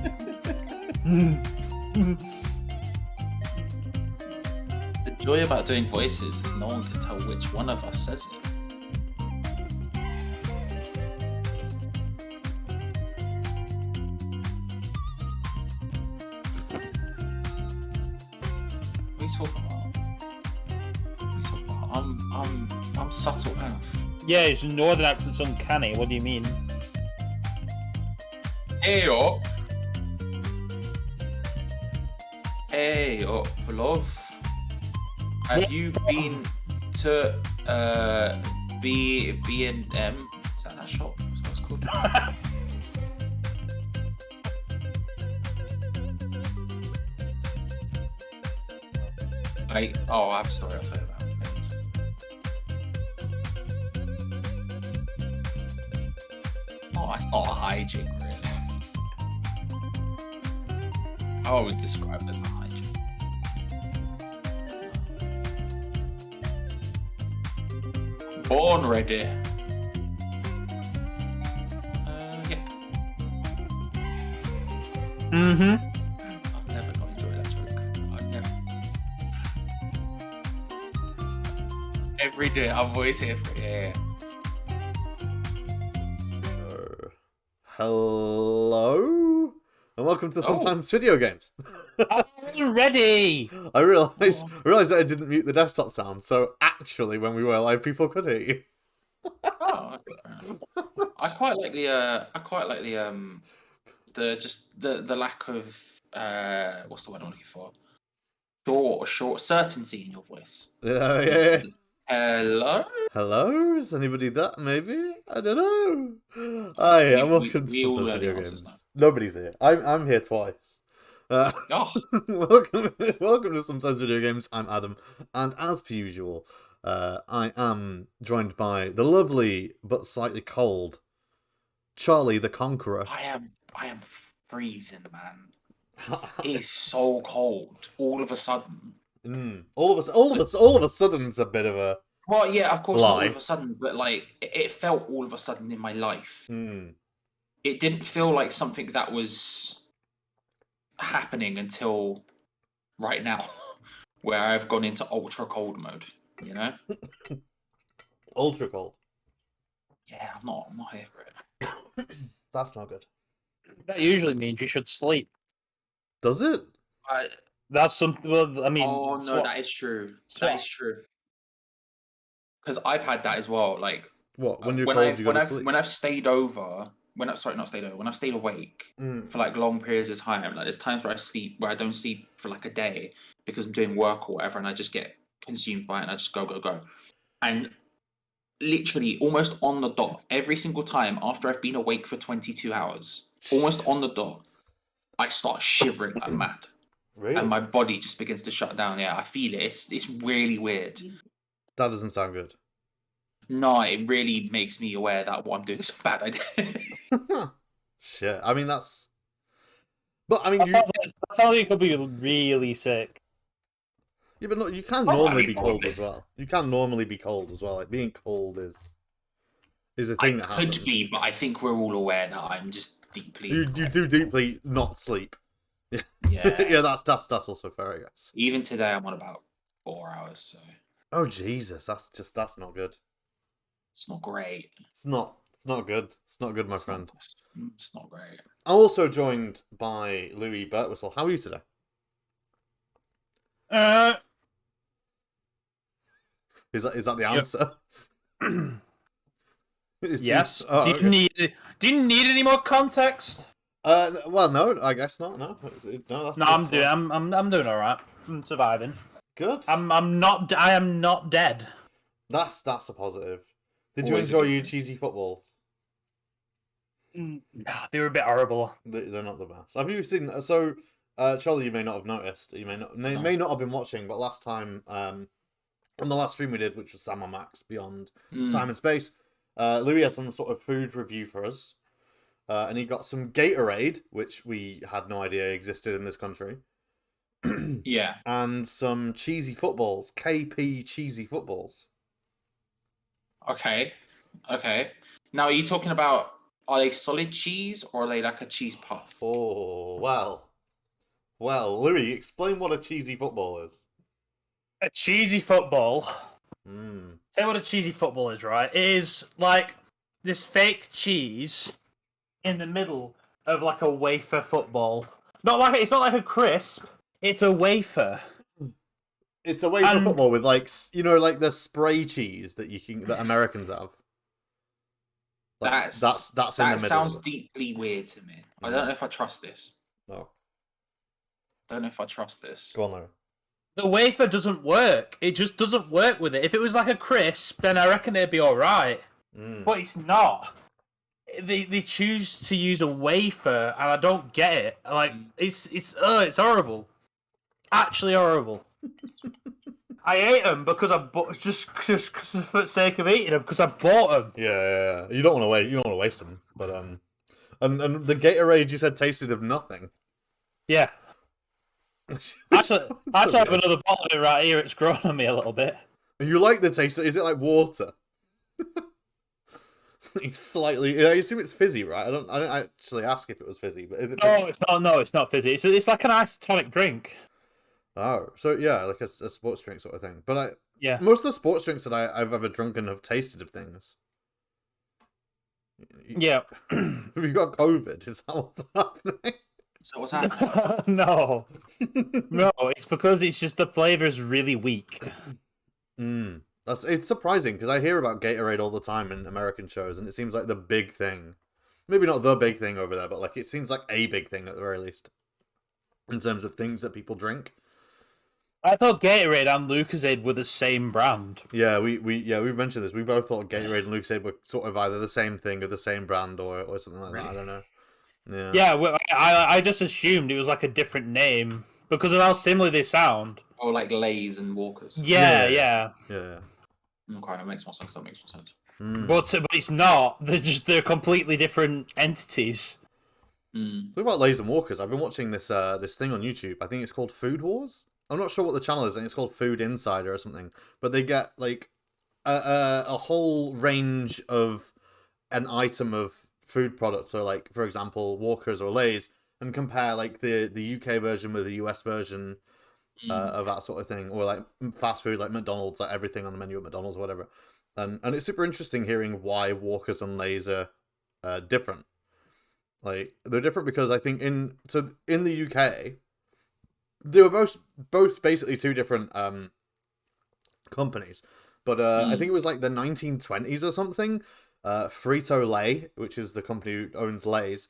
The joy about doing voices is no one can tell which one of us says it. What are you talking about? What are you talking about? I'm subtle Alf. Yeah, his northern accent's uncanny. What do you mean? Hey up. Hey up, love. Have you been to B&M? Is that shop? What's that was called? I have a story I'll tell you about. It's not a hygiene, really. I would describe it as a hygiene. Born ready. Yeah. Mm-hmm. I've never not enjoyed that joke. I've never. Every day, I'm always here for it. Yeah. Hello, and welcome to Sometimes Video Games. I'm ready. I realised that I didn't mute the desktop sound, so actually, when we were live, people could hear you. Oh, I quite like the the lack of what's the word I'm looking for? Short certainty in your voice. Yeah. Hello? Is anybody that? Maybe? I don't know. Hi, and welcome to Sometimes Video Games. Nobody's here. I'm here twice. Welcome to Sometimes Video Games. I'm Adam, and as per usual, I am joined by the lovely but slightly cold Charlie the Conqueror. I am freezing, man. It's so cold. All of a sudden. All of a sudden, it's a bit of a. Well, yeah, of course, lie. not all of a sudden, but like it felt all of a sudden in my life. It didn't feel like something that was happening until right now, where I've gone into ultra cold mode. You know, ultra cold. Yeah, I'm not here for it. That's not good. That usually means you should sleep. Does it? That's something. Well, I mean. Oh no, that is true. That is true. Because I've had that as well. Like what? When you're cold, you go to sleep. When I've stayed over. When I've stayed awake for like long periods of time, like there's times where I don't sleep for like a day because I'm doing work or whatever, and I just get consumed by it, and I just go, and literally almost on the dot every single time after I've been awake for 22 hours, almost on the dot, I start shivering like mad, really? And my body just begins to shut down. Yeah, I feel it. It's really weird. That doesn't sound good. No, it really makes me aware that what I'm doing is a bad idea. Shit. I mean, that's. But I mean, that sounds like you could be really sick. Yeah, but look, you can normally be cold as well. You can normally be cold as well. Like being cold is a thing that happens. Could be, but I think we're all aware that I'm just deeply. You do deeply not sleep. Yeah. Yeah, that's also fair, I guess. Even today, I'm on about 4 hours. So. Oh Jesus, that's not good. It's not great. It's not good. It's not good, my friend. It's not great. I'm also joined by Louis Birtwistle. How are you today? Is that the answer? Yes. Do you need any more context? Well, no, I guess not. No, I'm doing all right. I'm surviving. Good. I am not dead. That's a positive. Did you enjoy your cheesy footballs? They were a bit horrible. They're not the best. Have you seen? So, Charlie, you may not have noticed. You may not have been watching. But last time, on the last stream we did, which was Sam and Max Beyond Time and Space, Louis had some sort of food review for us, and he got some Gatorade, which we had no idea existed in this country. Yeah. And some cheesy footballs, KP cheesy footballs. Okay. Now, are you talking about Are they solid cheese or are they like a cheese puff? Oh, well, Louis, explain what a cheesy football is. A cheesy football. Mm. Tell you what a cheesy football is, right? It is like this fake cheese in the middle of like a wafer football. It's not like a crisp. It's a wafer. It's a wafer football with like like the spray cheese that Americans have. Like, that's in the middle. That sounds deeply weird to me. I don't know if I trust this. No. Don't know if I trust this. Go on, Larry. The wafer doesn't work. It just doesn't work with it. If it was like a crisp, then I reckon it'd be alright. But it's not. They choose to use a wafer, and I don't get it. Like it's horrible. Actually horrible. I ate them because I bought just for the sake of eating them because I bought them. Yeah. You don't want to waste. You don't want to waste them. But and the Gatorade you said tasted of nothing. Yeah. Actually, I have another bottle of it right here. It's grown on me a little bit. You like the taste? Is it like water? Slightly. I assume it's fizzy, right? I don't actually ask if it was fizzy, but is it? No, it's not. No, it's not fizzy. It's like an isotonic drink. Oh, so yeah, like a sports drink sort of thing. But yeah, most of the sports drinks that I've ever drunken have tasted of things. Yeah. Have you got COVID? Is that what's happening? So what's happening? No, it's because it's just the flavor is really weak. It's surprising because I hear about Gatorade all the time in American shows, and it seems like the big thing. Maybe not the big thing over there, but like it seems like a big thing at the very least in terms of things that people drink. I thought Gatorade and Lucozade were the same brand. Yeah, we mentioned this. We both thought Gatorade and Lucozade were sort of either the same thing or the same brand or something like that. I don't know. Yeah, well, I just assumed it was like a different name because of how similar they sound. Oh, like Lay's and Walkers. Yeah. Okay, that makes more sense. That makes more sense. But it's not. They're completely different entities. Talk about Lay's and Walkers. I've been watching this thing on YouTube. I think it's called Food Wars. I'm not sure what the channel is. I think it's called Food Insider or something. But they get like a whole range of an item of food products, so like for example Walkers or Lay's, and compare like the UK version with the US version of that sort of thing, or like fast food like McDonald's, like everything on the menu at McDonald's or whatever. And it's super interesting hearing why Walkers and Lay's are different. Like they're different because I think in the UK they were both basically two different companies, but I think it was like the 1920s or something. Frito-Lay, which is the company who owns Lay's,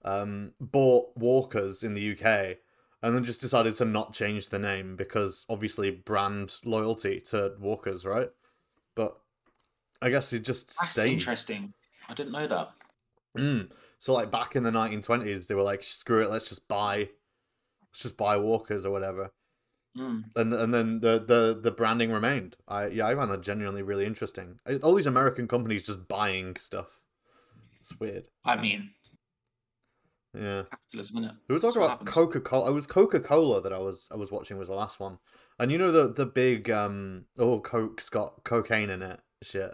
bought Walkers in the UK and then just decided to not change the name because obviously brand loyalty to Walkers, right? But I guess it just That's stayed. Interesting. I didn't know that. So like back in the 1920s, they were like, screw it, let's just buy Walkers or whatever. And then the branding remained. I find that genuinely really interesting. All these American companies just buying stuff. It's weird. I mean, yeah. Capitalism, isn't it? We were talking about Coca-Cola. It was Coca-Cola that I was watching was the last one. And you know the big Coke's got cocaine in it shit.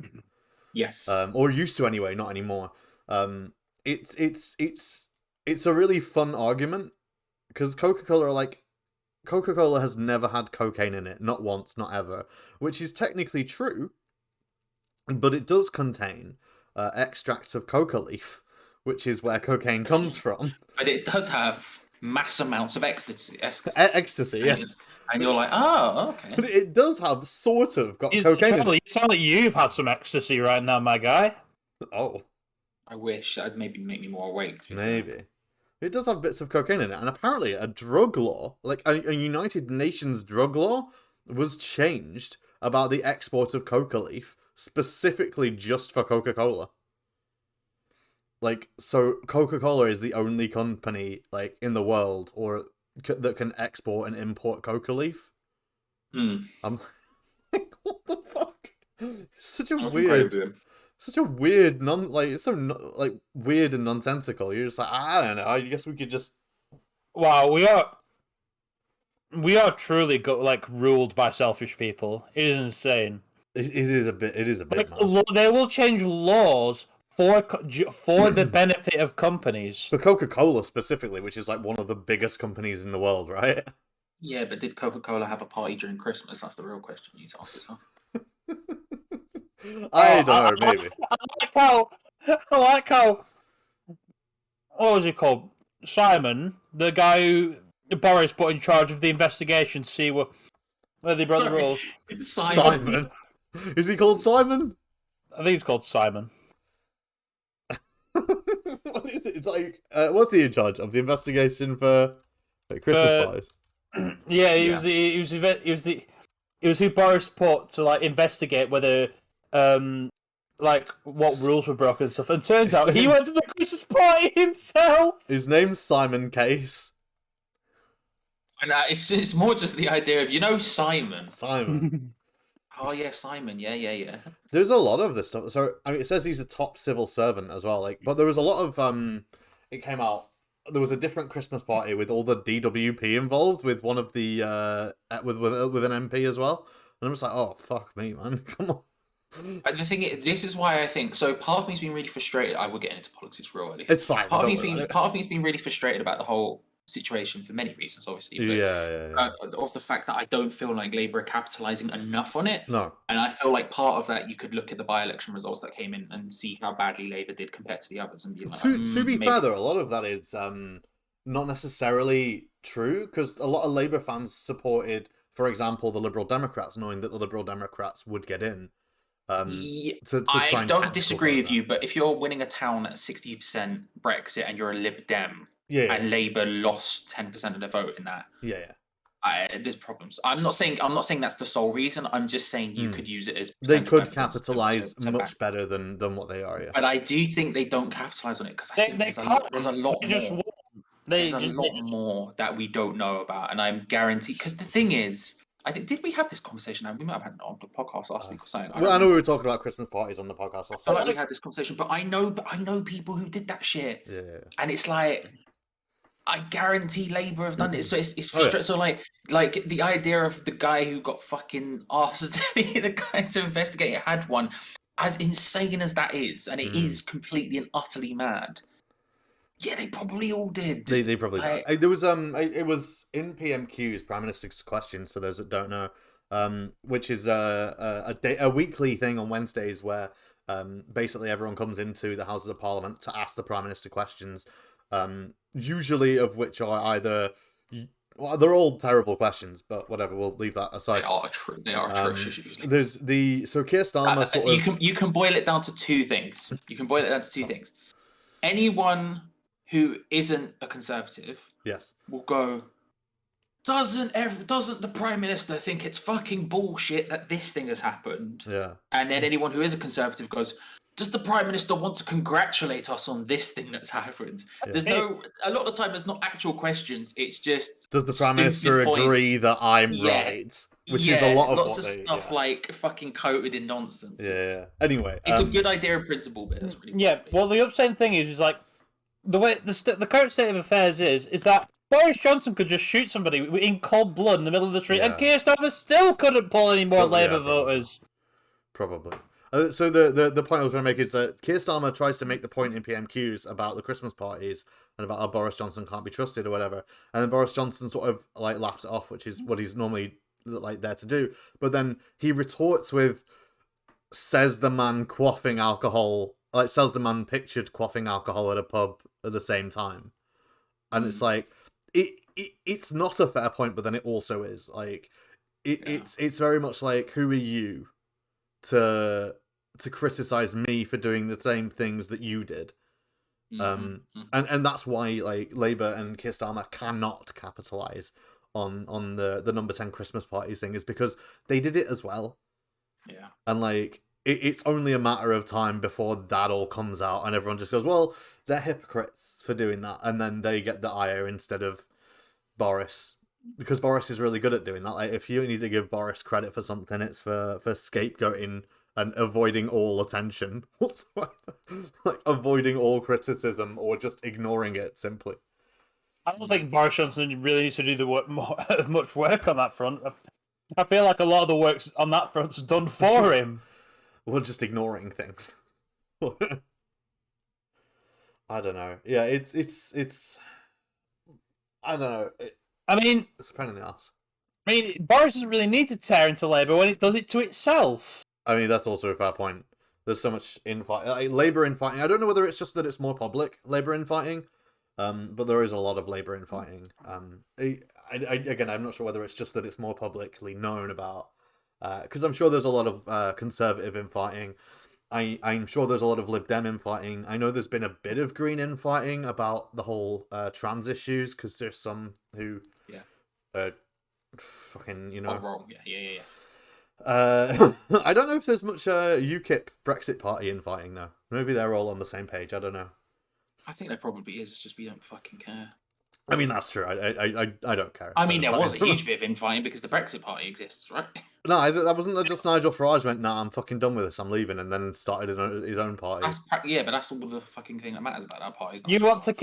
Yes. Or used to anyway, not anymore. It's a really fun argument because Coca-Cola has never had cocaine in it, not once, not ever, which is technically true, but it does contain extracts of coca leaf, which is where cocaine comes from. But it does have mass amounts of ecstasy. Ecstasy, yes. And you're like, oh, okay. But it does have sort of got cocaine in it. You sound like you've had some ecstasy right now, my guy. Oh. I wish. That'd maybe make me more awake. Maybe. It does have bits of cocaine in it, and apparently a drug law, like a United Nations drug law, was changed about the export of coca leaf specifically just for Coca-Cola. Like, so Coca-Cola is the only company like in the world that can export and import coca leaf. I'm like, what the fuck? Such a weird weird weird and nonsensical. You're just like, I don't know. I guess we could just. Wow, we are truly ruled by selfish people. It is insane. It is a bit. It is a bit. They will change laws for the benefit of companies. For Coca-Cola specifically, which is like one of the biggest companies in the world, right? Yeah, but did Coca-Cola have a party during Christmas? That's the real question you need to ask yourself. I don't know, maybe. I like how. What was he called? Simon, the guy who Boris put in charge of the investigation to see where they broke the rules. Simon. Is he called Simon? I think he's called Simon. What is it? It's like, what's he in charge of? The investigation for Christmas parties? Yeah, he was who Boris put to like investigate whether like what rules were broken and stuff. And turns out he went to the Christmas party himself. His name's Simon Case. And it's more just the idea of Simon. Simon. Oh yeah, Simon. Yeah. There's a lot of this stuff. So I mean, it says he's a top civil servant as well. Like, but there was a lot of It came out. There was a different Christmas party with all the DWP involved, with one of the with an MP as well. And I'm just like, oh fuck me, man, come on. The thing is, this is why I think so. Part of me's been really frustrated. I will get into politics real early. It's fine. Part of me's been really frustrated about the whole situation for many reasons, obviously. But, yeah. Of the fact that I don't feel like Labour are capitalising enough on it. No. And I feel like part of that, you could look at the by-election results that came in and see how badly Labour did compared to the others, and be like, to be fair, though, a lot of that is not necessarily true, because a lot of Labour fans supported, for example, the Liberal Democrats, knowing that the Liberal Democrats would get in. I don't disagree with you, but if you're winning a town at 60% Brexit and you're a Lib Dem, and Labour lost 10% of the vote in that, there's problems. I'm not saying that's the sole reason. I'm just saying you could use it as they could capitalise much better than what they are. Yeah, but I do think they don't capitalise on it because I think there's a lot more. There's a lot more that we don't know about, and I'm guaranteed. Because the thing is, I think, did we have this conversation? We might have had it on the podcast last week or something. I know we were talking about Christmas parties on the podcast last week. I feel like we had this conversation, but I know people who did that shit. Yeah. And it's like, I guarantee Labour have done it. So it's frustrating. So like the idea of the guy who got fucking asked to be the guy to investigate it had one, as insane as that is, and it is completely and utterly mad. Yeah, they probably all did. They probably did. There was it was in PMQ's Prime Minister's Questions, for those that don't know, which is a weekly thing on Wednesdays where basically everyone comes into the Houses of Parliament to ask the Prime Minister questions, usually of which are either they're all terrible questions, but whatever, we'll leave that aside. They are atrocious usually. There's so Keir Starmer you can boil it down to two things. Anyone who isn't a Conservative, will go, doesn't the Prime Minister think it's fucking bullshit that this thing has happened? Yeah. And then anyone who is a Conservative goes, does the Prime Minister want to congratulate us on this thing that's happened? Yeah. A lot of the time there's not actual questions, it's just does the Prime Minister agree that I'm right? Which is a lot of lots of stuff like fucking coated in nonsense. Yeah. Anyway. It's a good idea in principle, but it's really well, the upsetting thing is like the way the current state of affairs is that Boris Johnson could just shoot somebody in cold blood in the middle of the street, and Keir Starmer still couldn't pull any more Labour voters. Probably. So the point I was trying to make is that Keir Starmer tries to make the point in PMQs about the Christmas parties and about how Boris Johnson can't be trusted or whatever, and then Boris Johnson sort of like laughs it off, which is what he's normally like there to do. But then he retorts with, "Says the man quaffing alcohol." Like, says the man pictured quaffing alcohol at a pub at the same time, and it's like it's not a fair point, but then it also is like it's very much like, who are you to criticize me for doing the same things that you did? And that's why like Labour and Keir Starmer cannot capitalize on the number 10 Christmas parties thing, is because they did it as well. Yeah. And like it's only a matter of time before that all comes out and everyone just goes, well, they're hypocrites for doing that, and then they get the ire instead of Boris, because Boris is really good at doing that. Like, if you need to give Boris credit for something, it's for scapegoating and avoiding all attention whatsoever. Like avoiding all criticism or just ignoring it simply. I don't think Boris Johnson really needs to do much work on that front. I feel like a lot of the work on that front's done for him. Well, just ignoring things. I don't know. Yeah, it's I don't know. I mean, It's a pain in the ass. I mean, Boris doesn't really need to tear into Labour when it does it to itself. I mean, that's also a fair point. There's so much infighting, Labour infighting. I don't know whether it's just that it's more public Labour infighting, but there is a lot of Labour infighting. Again, I'm not sure whether it's just that it's more publicly known about, because I'm sure there's a lot of Conservative infighting. I'm sure there's a lot of Lib Dem infighting. I know there's been a bit of Green infighting about the whole trans issues, because there's some who, fucking, wrong. Yeah. I don't know if there's much UKIP Brexit party infighting though. Maybe they're all on the same page. I don't know. I think there probably is. It's just we don't fucking care. I mean, that's true. I don't care. I mean, there was a huge bit of infighting because the Brexit Party exists, right? No, that wasn't just Nigel Farage went, nah, I'm fucking done with this, I'm leaving, and then started his own party. But that's all the fucking thing that matters about that party. You want to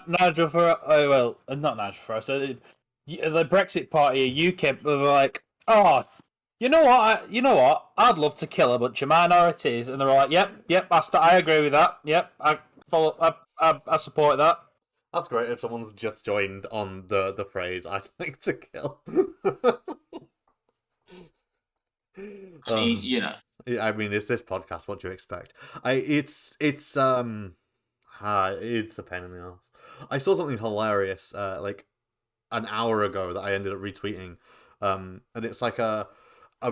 Nigel Farage? Oh well, not Nigel Farage. So the Brexit Party, UKIP, were like, oh, you know what? I'd love to kill a bunch of minorities, and they're like, yep, I agree with that. Yep, I support that. That's great if someone's just joined on the phrase "I'd like to kill." I mean, Yeah, I mean, it's this podcast. What do you expect? It's a pain in the ass. I saw something hilarious like an hour ago that I ended up retweeting, and it's like a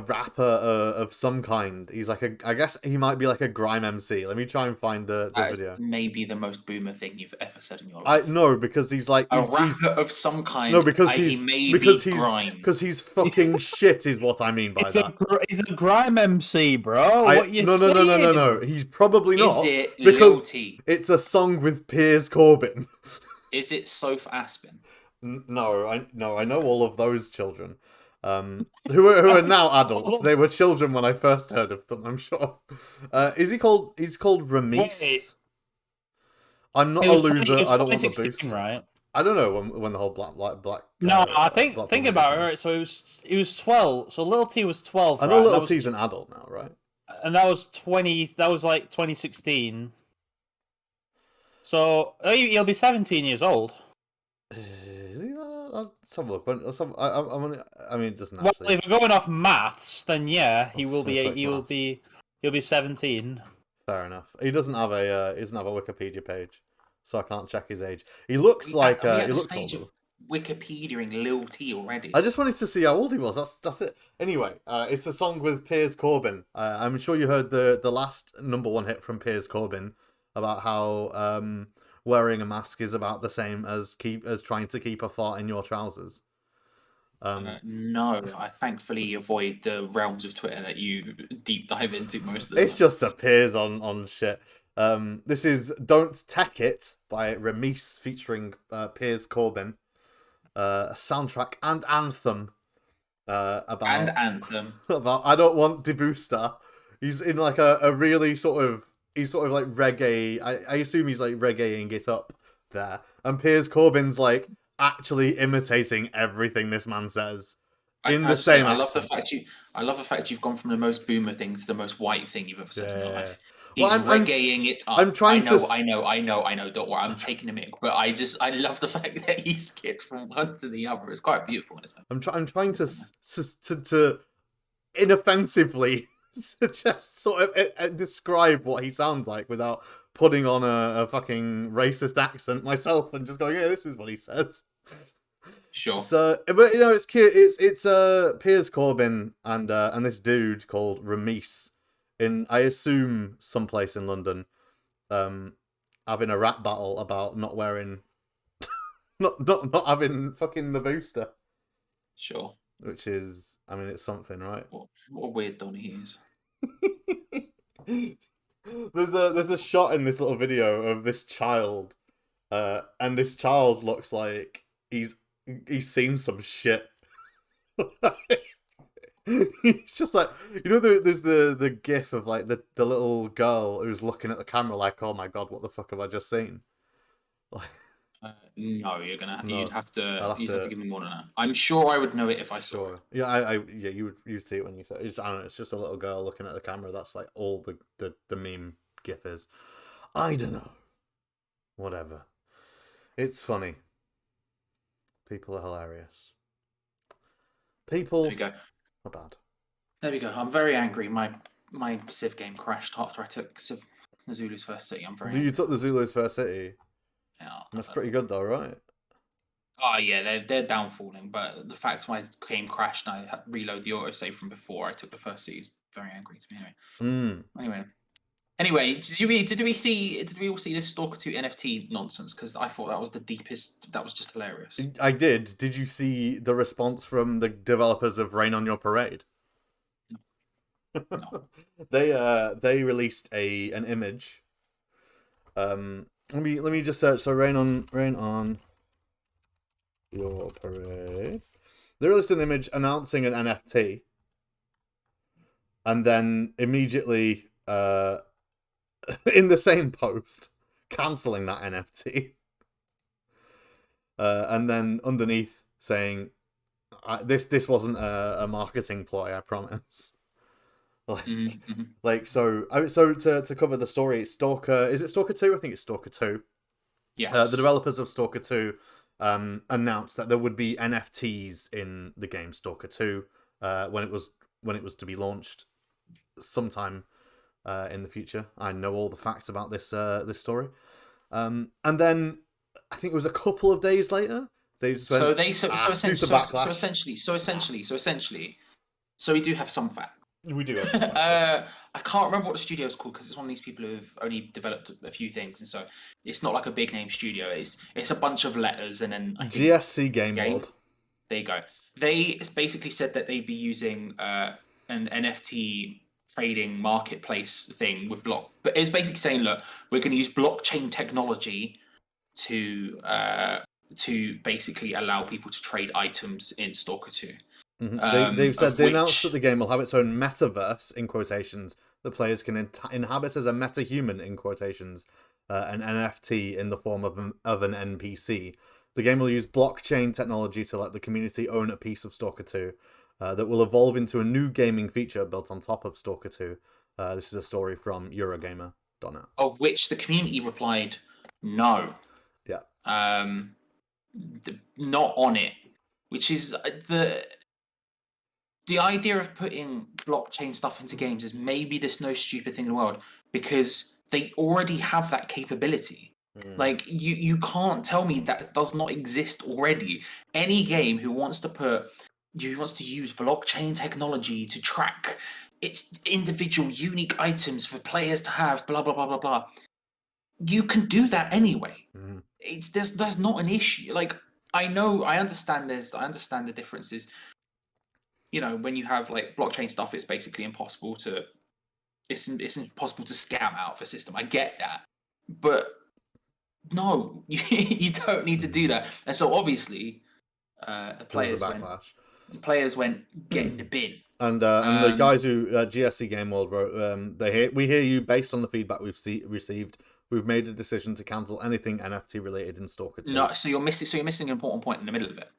rapper of some kind. He's like I guess he might be like a grime MC. Let me try and find the video. Maybe the most boomer thing you've ever said in your life. No, because he's like a rapper of some kind. No, because he's fucking shit is what I mean by that. He's a grime MC, bro. What you saying? No. He's probably not. Is it because Lil T? It's a song with Piers Corbyn. Is it Soph Aspin? No, I know all of those children. Who are now adults. They were children when I first heard of them, I'm sure. He's called Ramis. Wait. I'm not a loser. I don't want the boost. Right? I don't know when the whole black. No, I think about it. Right, so he was 12. So Lil T was 12. I know Lil T's an adult now, right? And that was 20. That was like 2016. So he'll be 17 years old. Is he? Let's have a look. I mean, it doesn't actually. Well, if we're going off maths, then yeah, he will be. He'll be 17. Fair enough. He doesn't have a Wikipedia page, so I can't check his age. He looks like he looks older. Wikipediaing Lil T already. I just wanted to see how old he was. That's it. Anyway, it's a song with Piers Corbyn. I'm sure you heard the last #1 hit from Piers Corbyn about how wearing a mask is about the same as trying to keep a fart in your trousers. No, I thankfully avoid the realms of Twitter that you deep dive into most of the time. It's just appears on shit. This is "Don't Tech It" by Ramis featuring Piers Corbyn. A soundtrack and anthem about I don't want the booster. He's in like a really sort of like reggae. I assume he's like reggaeing it up there, and Piers Corbyn's like actually imitating everything this man says in the same. I love the fact you've gone from the most boomer thing to the most white thing you've ever said in your life. He's reggaeing it up. I'm trying I know. Don't worry, I'm taking a mic, but I love the fact that he skipped from one to the other. It's quite beautiful in a sense. I'm trying to inoffensively to just sort of describe what he sounds like without putting on a fucking racist accent myself and just going, yeah, this is what he says. Sure. So, but it's cute. It's Piers Corbyn and this dude called Ramis in, I assume, someplace in London, having a rap battle about not wearing, not having fucking the booster. Sure. Which is, I mean, it's something, right? What a weird Donny he is. There's a shot in this little video of this child, and this child looks like he's seen some shit. He's just like, there's the gif of like the little girl who's looking at the camera like, oh my god, what the fuck have I just seen? Like, no, you'd have to give me more than that. I'm sure I would know it if I saw it. Yeah, you see it when you say it. I don't know, it's just a little girl looking at the camera. That's like all the meme gif is. I don't know. Whatever. It's funny. People are hilarious. People There we go. are bad. There we go. I'm very angry. My Civ game crashed after I took the Zulu's first city. I'm very angry. You took the Zulu's first city. Yeah, That's pretty good though, right? Oh yeah, they're downfalling, but the fact my game crashed and I had to reload the autosave from before I took the first city is very angry to me Anyway, did we all see this Stalker 2 NFT nonsense? Because I thought that was the deepest. That was just hilarious. I did. Did you see the response from the developers of Rain on Your Parade? No. They released an image. Let me just search. So Rain on Your Parade. They released an image announcing an NFT, and then immediately in the same post cancelling that NFT. And then underneath saying, "This wasn't a marketing ploy, I promise." Like so to cover the story, Stalker, is it Stalker 2? I think it's Stalker 2. Yes. The developers of Stalker 2 announced that there would be NFTs in the game Stalker 2 when it was to be launched sometime in the future. I know all the facts about this story. And then I think it was a couple of days later they just went, so we do have some facts. We do. I can't remember what the studio is called because it's one of these people who've only developed a few things, and so it's not like a big name studio. It's a bunch of letters, and then I think GSC Game World. There you go. They basically said that they'd be using an NFT trading marketplace thing with but it's basically saying, look, we're going to use blockchain technology to basically allow people to trade items in Stalker 2. They've said they announced that the game will have its own metaverse in quotations. The players can inhabit as a meta-human in quotations, an NFT in the form of an NPC. The game will use blockchain technology to let the community own a piece of Stalker 2 that will evolve into a new gaming feature built on top of Stalker 2. This is a story from Eurogamer.net. Of which the community replied, no. Yeah. Not on it. Which is the idea of putting blockchain stuff into games is maybe there's no stupid thing in the world because they already have that capability. Like you can't tell me that does not exist already. Any game who wants to use blockchain technology to track its individual unique items for players to have, blah blah blah blah blah. You can do that anyway. There's not an issue. Like I understand the differences. You know, when you have like blockchain stuff, it's basically impossible to scam out of a system. I get that, but no, you don't need to do that. And so obviously, the players went get in the bin. And the guys who GSC Game World wrote, we hear you. Based on the feedback we've received, we've made a decision to cancel anything NFT related in Stalker 2. No, so you're missing an important point in the middle of it.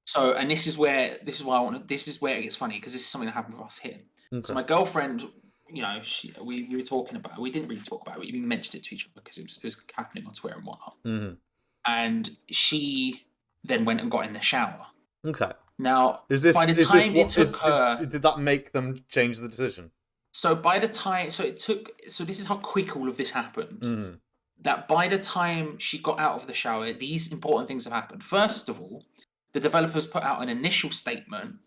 So, and this is where it gets funny because this is something that happened with us here. Okay. So my girlfriend, you know, we were talking about. We didn't really talk about it. We mentioned it to each other because it was happening on Twitter and whatnot. And she then went and got in the shower. Okay. Now, did that make them change the decision? So this is how quick all of this happened. That by the time she got out of the shower, these important things have happened. First of all, the developers put out an initial statement,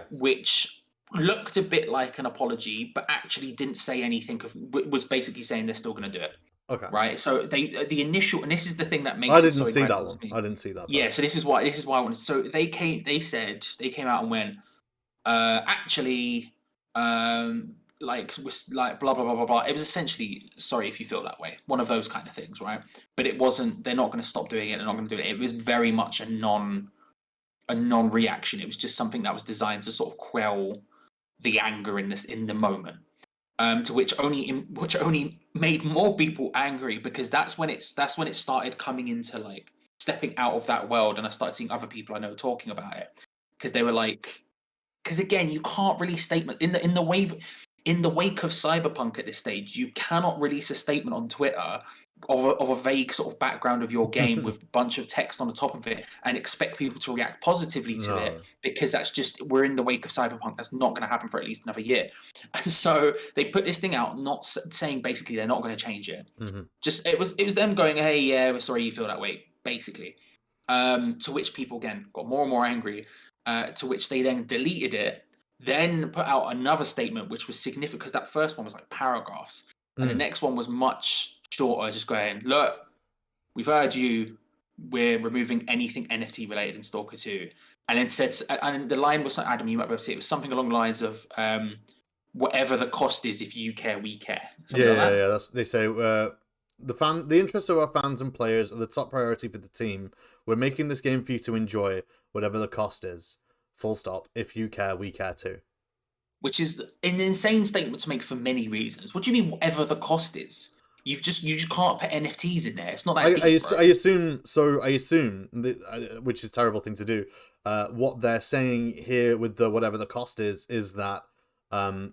which looked a bit like an apology, but actually didn't say anything. Was basically saying they're still going to do it. Okay. Right. So the initial, and this is the thing that makes I didn't see that one. I didn't see that. Yeah. So this is why I wanted. So they came out and went, actually, like blah blah blah blah blah. It was essentially, sorry if you feel that way, one of those kind of things, right? But it wasn't. They're not going to stop doing it. They're not going to do it. It was very much a non-reaction. It was just something that was designed to sort of quell the anger in the moment. To which only made more people angry because that's when it started coming into like stepping out of that world, and I started seeing other people I know talking about it because they were like, because again, you can't really statement in the wave. in the wake of Cyberpunk at this stage, you cannot release a statement on Twitter of a vague sort of background of your game with a bunch of text on the top of it and expect people to react positively to it, because that's just, we're in the wake of Cyberpunk. That's not going to happen for at least another year. And so they put this thing out, not saying basically they're not going to change it. Just it was them going, hey, yeah, we're sorry you feel that way, basically. To which people again got more and more angry. To which they then deleted it, then put out another statement which was significant, because that first one was like paragraphs, and the next one was much shorter, just going, look, we've heard you, we're removing anything NFT related in Stalker 2. And then said, and the line was, Adam, you might be able to see it, was something along the lines of, whatever the cost is, if you care, we care. Yeah. That's, they say, the interests of our fans and players are the top priority for the team. We're making this game for you to enjoy, whatever the cost is. Full stop. If you care, we care too. Which is an insane statement to make for many reasons. What do you mean, whatever the cost is? You just can't put NFTs in there. It's not that deep, I assume, which is a terrible thing to do. What they're saying here with the whatever the cost is that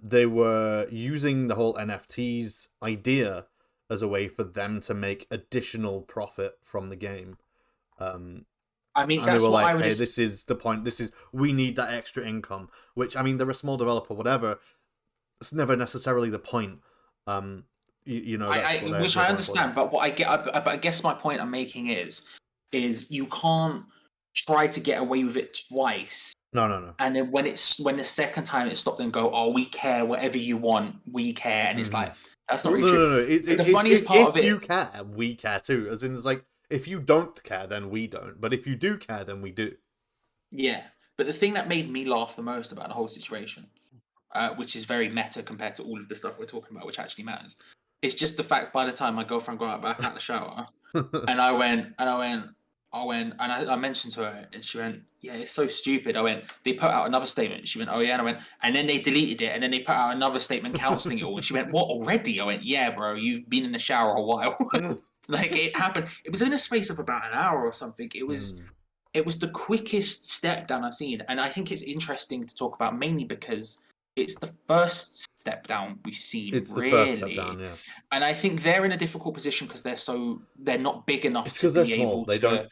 they were using the whole NFTs idea as a way for them to make additional profit from the game. I mean, that's what I would. Hey, this is the point. We need that extra income. Which, I mean, they're a small developer, whatever. It's never necessarily the point. You know, which I understand, but what I get, but I guess my point I'm making is you can't try to get away with it twice. No. And then when the second time it stopped and go, oh, we care, whatever you want, we care, and it's like, that's not really true. No. The funniest part of it, if you care, we care too. As in, it's like, if you don't care, then we don't. But if you do care, then we do. Yeah, but the thing that made me laugh the most about the whole situation, which is very meta compared to all of the stuff we're talking about, which actually matters, it's just the fact by the time my girlfriend got back out the shower, and I mentioned to her, and she went, yeah, it's so stupid. I went, they put out another statement. She went, oh yeah, and I went, and then they deleted it, and then they put out another statement cancelling it all. And she went, what, already? I went, yeah, bro, you've been in the shower a while. Like, it happened. It was in a space of about an hour or something. It was the quickest step down I've seen, and I think it's interesting to talk about mainly because it's the first step down we've seen. It's really. The first step down, yeah. And I think they're in a difficult position because they're not big enough it's to be they're able small. to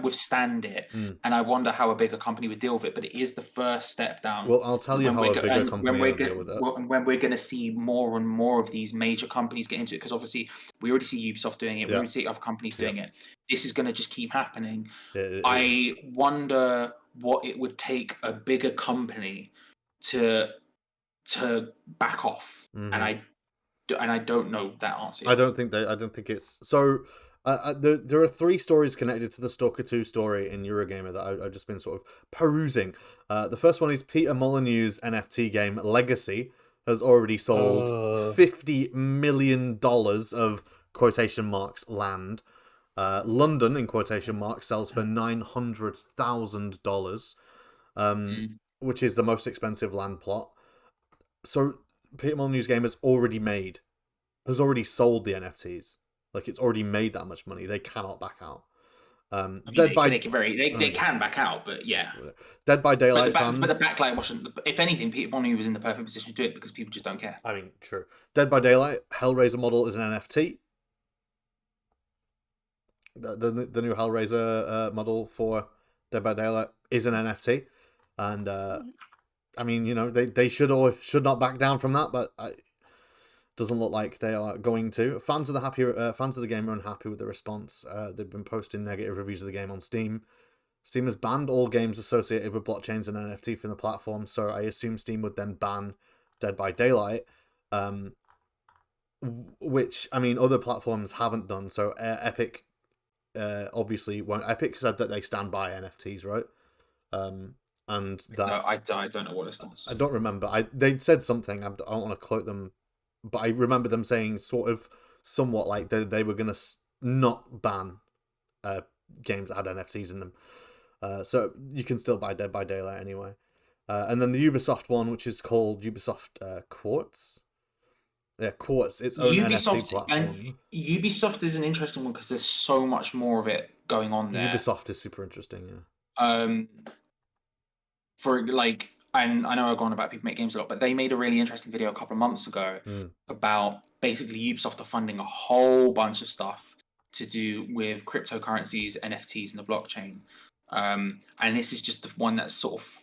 withstand it. And I wonder how a bigger company would deal with it. But it is the first step down. Well, I'll tell you how a bigger company will deal with it. When we're going to see more and more of these major companies get into it, because obviously we already see Ubisoft doing it. We already see other companies doing it. This is going to just keep happening. I wonder what it would take a bigger company to back off, and I don't know that answer. I don't think it's so. There are 3 stories connected to the Stalker 2 story in Eurogamer that I've just been sort of perusing. The first one is Peter Molyneux's NFT game Legacy has already sold $50 million of quotation marks land. London in quotation marks sells for $900,000, which is the most expensive land plot. So Peter Molyneux's game has already sold the NFTs. Like, it's already made that much money. They cannot back out. They can back out, but yeah. Dead by Daylight fans. But the backlight wasn't. If anything, Peter Molyneux was in the perfect position to do it because people just don't care. I mean, true. Dead by Daylight Hellraiser model is an NFT. The new Hellraiser model for Dead by Daylight is an NFT, and I mean, you know, they should or should not back down from that, but doesn't look like they are going to. Fans of the game are unhappy with the response. They've been posting negative reviews of the game on Steam. Steam has banned all games associated with blockchains and NFT from the platform, so I assume Steam would then ban Dead by Daylight, which, I mean, other platforms haven't done. So Epic obviously won't. Epic said that they stand by NFTs, right? And that no, I don't know what it stands. I don't remember. They said something. I don't want to quote them, but I remember them saying somewhat like they were going to not ban games that had NFTs in them. So you can still buy Dead by Daylight anyway. And then the Ubisoft one, which is called Ubisoft Quartz. Yeah, Quartz. Its own NFT platform. And Ubisoft is an interesting one because there's so much more of it going on there. Ubisoft is super interesting, yeah. For like, and I know I've gone about people make games a lot, but they made a really interesting video a couple of months ago about basically Ubisoft are funding a whole bunch of stuff to do with cryptocurrencies, NFTs, and the blockchain. And this is just the one that's sort of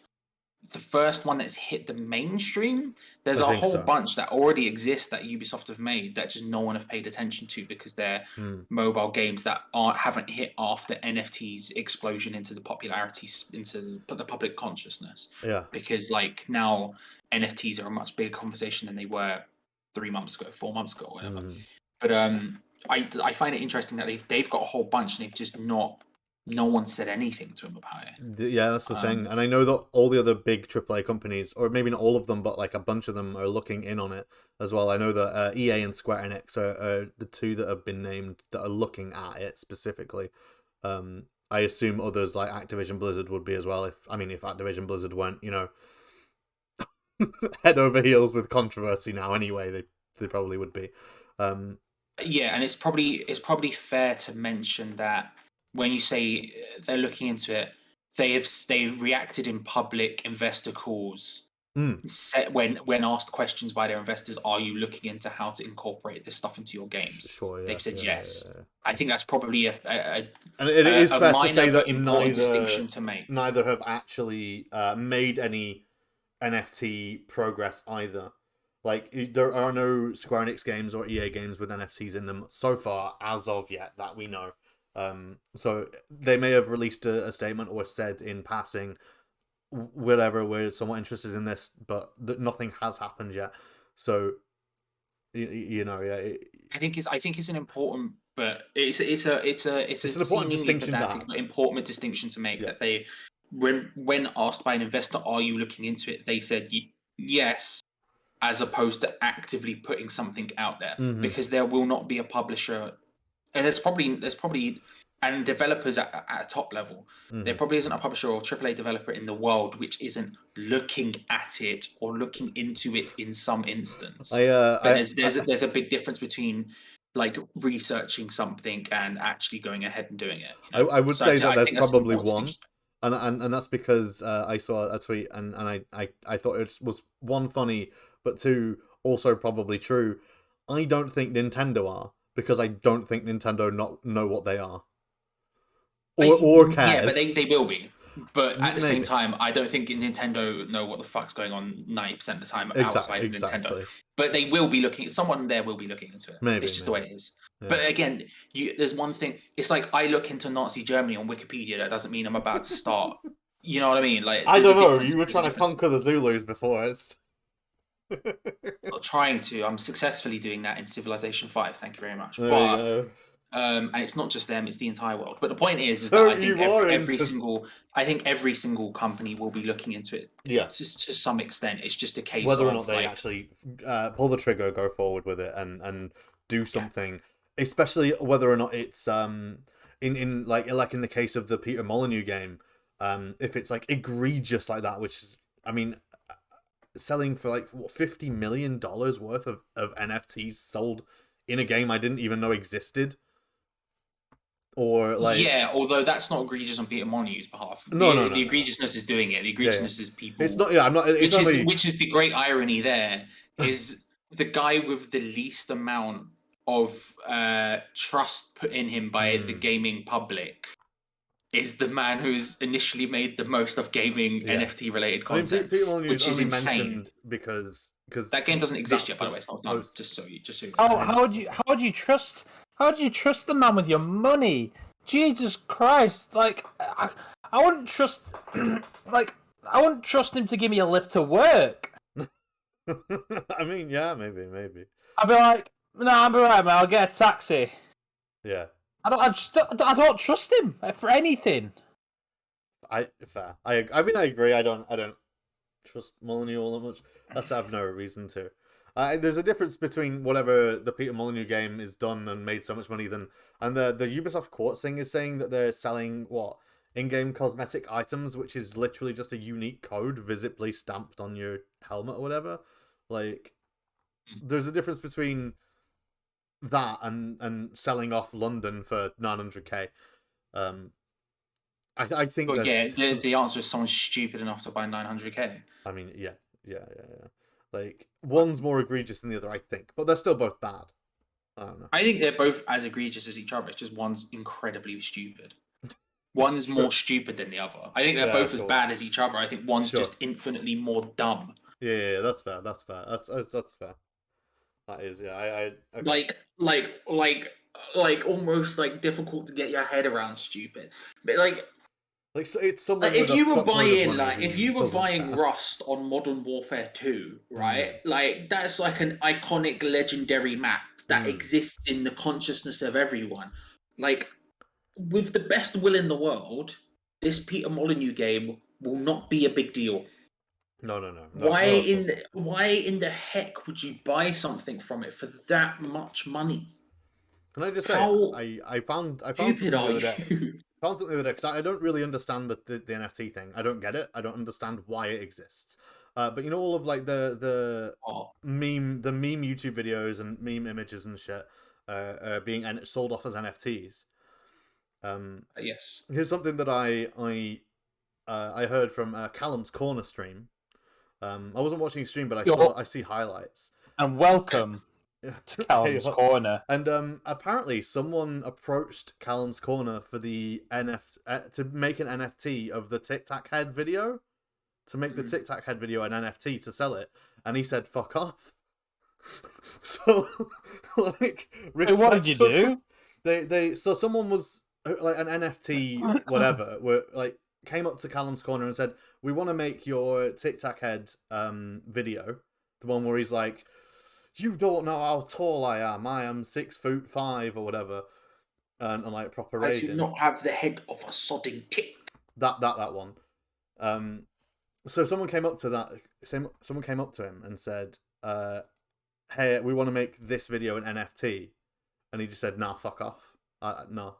the first one that's hit the mainstream. There's a whole bunch that already exist that Ubisoft have made that just no one have paid attention to because they're mobile games that haven't hit after NFTs explosion into the popularity, into the public consciousness. Yeah. Because like now NFTs are a much bigger conversation than they were 3 months ago, 4 months ago, whatever. But I find it interesting that they've got a whole bunch and they've just no one said anything to him about it. Yeah, that's the thing. And I know that all the other big AAA companies, or maybe not all of them, but like a bunch of them are looking in on it as well. I know that EA and Square Enix are the two that have been named that are looking at it specifically. I assume others like Activision Blizzard would be as well. If Activision Blizzard weren't, head over heels with controversy now anyway, they probably would be. Yeah, and it's probably fair to mention that when you say they're looking into it, they've reacted in public investor calls. When asked questions by their investors, are you looking into how to incorporate this stuff into your games? Sure, yeah, they've said yes. Yeah. I think that's probably and it is fair to say that important distinction to make. Neither have actually made any NFT progress either. Like, there are no Square Enix games or EA games with NFTs in them so far, as of yet, that we know. So they may have released a statement or said in passing, whatever, we're somewhat interested in this, but nothing has happened yet. So, yeah. I think it's an important, but it's an important distinction, important distinction to make. That they, when asked by an investor, are you looking into it? They said yes, as opposed to actively putting something out there, because there will not be a publisher. And there's probably and developers at a top level. There probably isn't a publisher or AAA developer in the world which isn't looking at it or looking into it in some instance. There's a big difference between like researching something and actually going ahead and doing it. I would say that there's probably one, and that's because I saw a tweet and I thought it was one funny, but two also probably true. I don't think Nintendo are. Because I don't think Nintendo know what they are, or cares. Yeah, but they will be. But at the same time, I don't think Nintendo know what the fuck's going on 90% of the time outside of Nintendo. But they will be looking. Someone there will be looking into it. It's just the way it is. Yeah. But again, there's one thing. It's like I look into Nazi Germany on Wikipedia. That doesn't mean I'm about to start. You know what I mean? Like I don't know. You were trying to conquer the Zulus before. Not trying to. I'm successfully doing that in Civilization 5. Thank you very much. And it's not just them; it's the entire world. But the point is that I think every single company will be looking into it. Yeah, to some extent. It's just a case whether or not they actually pull the trigger, go forward with it, and do something. Yeah. Especially whether or not it's in like in the case of the Peter Molyneux game, if it's like egregious like that, which is, selling for like $50 million worth of NFTs sold in a game I didn't even know existed, or like although that's not egregious on Peter Molyneux's behalf. The egregiousness is doing it. The egregiousness is people. It's not. Yeah, I'm not. Which is the great irony. There is the guy with the least amount of trust put in him by the gaming public. Is the man who's initially made the most of gaming NFT related content, which is insane. Because that game doesn't exist yet, by the way. It's not done. Just so you. How would you trust the man with your money? Jesus Christ! Like I wouldn't trust. I wouldn't trust him to give me a lift to work. Maybe. I'd be like, no, I'll be right, man. I'll get a taxi. Yeah. I don't trust him for anything. Fair. I agree. I don't trust Molyneux all that much. I have no reason to. There's a difference between whatever the Peter Molyneux game is done and made so much money and the Ubisoft Quartz thing is saying that they're selling in-game cosmetic items, which is literally just a unique code visibly stamped on your helmet or whatever. Like, there's a difference between that and selling off London for 900k. I think. Well, yeah, the answer is someone stupid enough to buy 900k. I mean, yeah. Like one's more egregious than the other, I think, but they're still both bad. I don't know. I think they're both as egregious as each other. It's just one's incredibly stupid. One's more stupid than the other. I think they're both as bad as each other. I think one's just infinitely more dumb. Yeah, that's fair. That's fair. That's fair. That is, yeah. I okay. Like almost like difficult to get your head around stupid. But like so it's someone like if you were buying Rust on Modern Warfare 2, right? Like that's like an iconic legendary map that exists in the consciousness of everyone. Like with the best will in the world, this Peter Molyneux game will not be a big deal. No. Why in the heck would you buy something from it for that much money? Can I just say, I found something the other day. Found something the other day because I don't really understand the NFT thing. I don't get it. I don't understand why it exists. But you know, all of like the meme YouTube videos and meme images and shit being sold off as NFTs. Yes. Here's something that I heard from Callum's Corner stream. I wasn't watching his stream, but I see highlights. And welcome to Callum's Corner. And apparently, someone approached Callum's Corner for the to make an NFT of the Tic Tac Head video, to make the Tic Tac Head video an NFT to sell it, and he said, "Fuck off." So, like, what did you do? So someone was like an NFT, whatever, came up to Callum's Corner and said, "We want to make your Tic Tac Head video, the one where he's like, you don't know how tall I am. I am 6'5" or whatever," and like proper raging. I do not have the head of a sodding tit. That one. So someone came up to him and said, "Hey, we want to make this video an NFT," and he just said, "Nah, fuck off. No."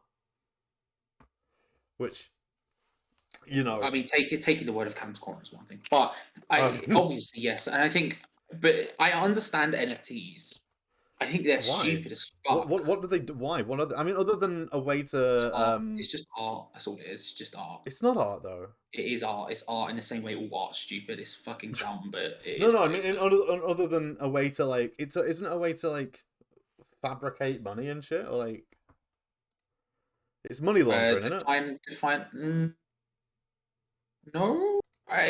Which, you know, I mean, taking the word of Callum's Corner is one thing, but obviously yes, and I think, but I understand NFTs. I think they're stupid as fuck. What do they do? Why? What are I mean, other than a way to it's just art. That's all it is. It's just art. It's not art though. It is art. It's art in the same way all art's stupid. It's fucking dumb, but no. I mean, other than a way to like, isn't it a way to like fabricate money and shit, or like it's money laundering, isn't it? No.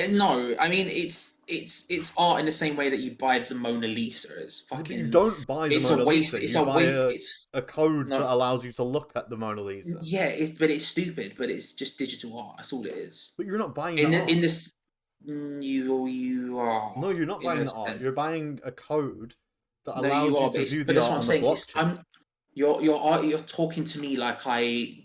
No, I mean it's art in the same way that you buy the Mona Lisa. It's fucking. You don't buy the Mona Lisa. It's a waste. It's a code that allows you to look at the Mona Lisa. Yeah, but it's stupid. But it's just digital art. That's all it is. But you're not buying in this. You are. No, you're not buying the art. You're buying a code that allows you to do the art on the blockchain. You're talking to me like I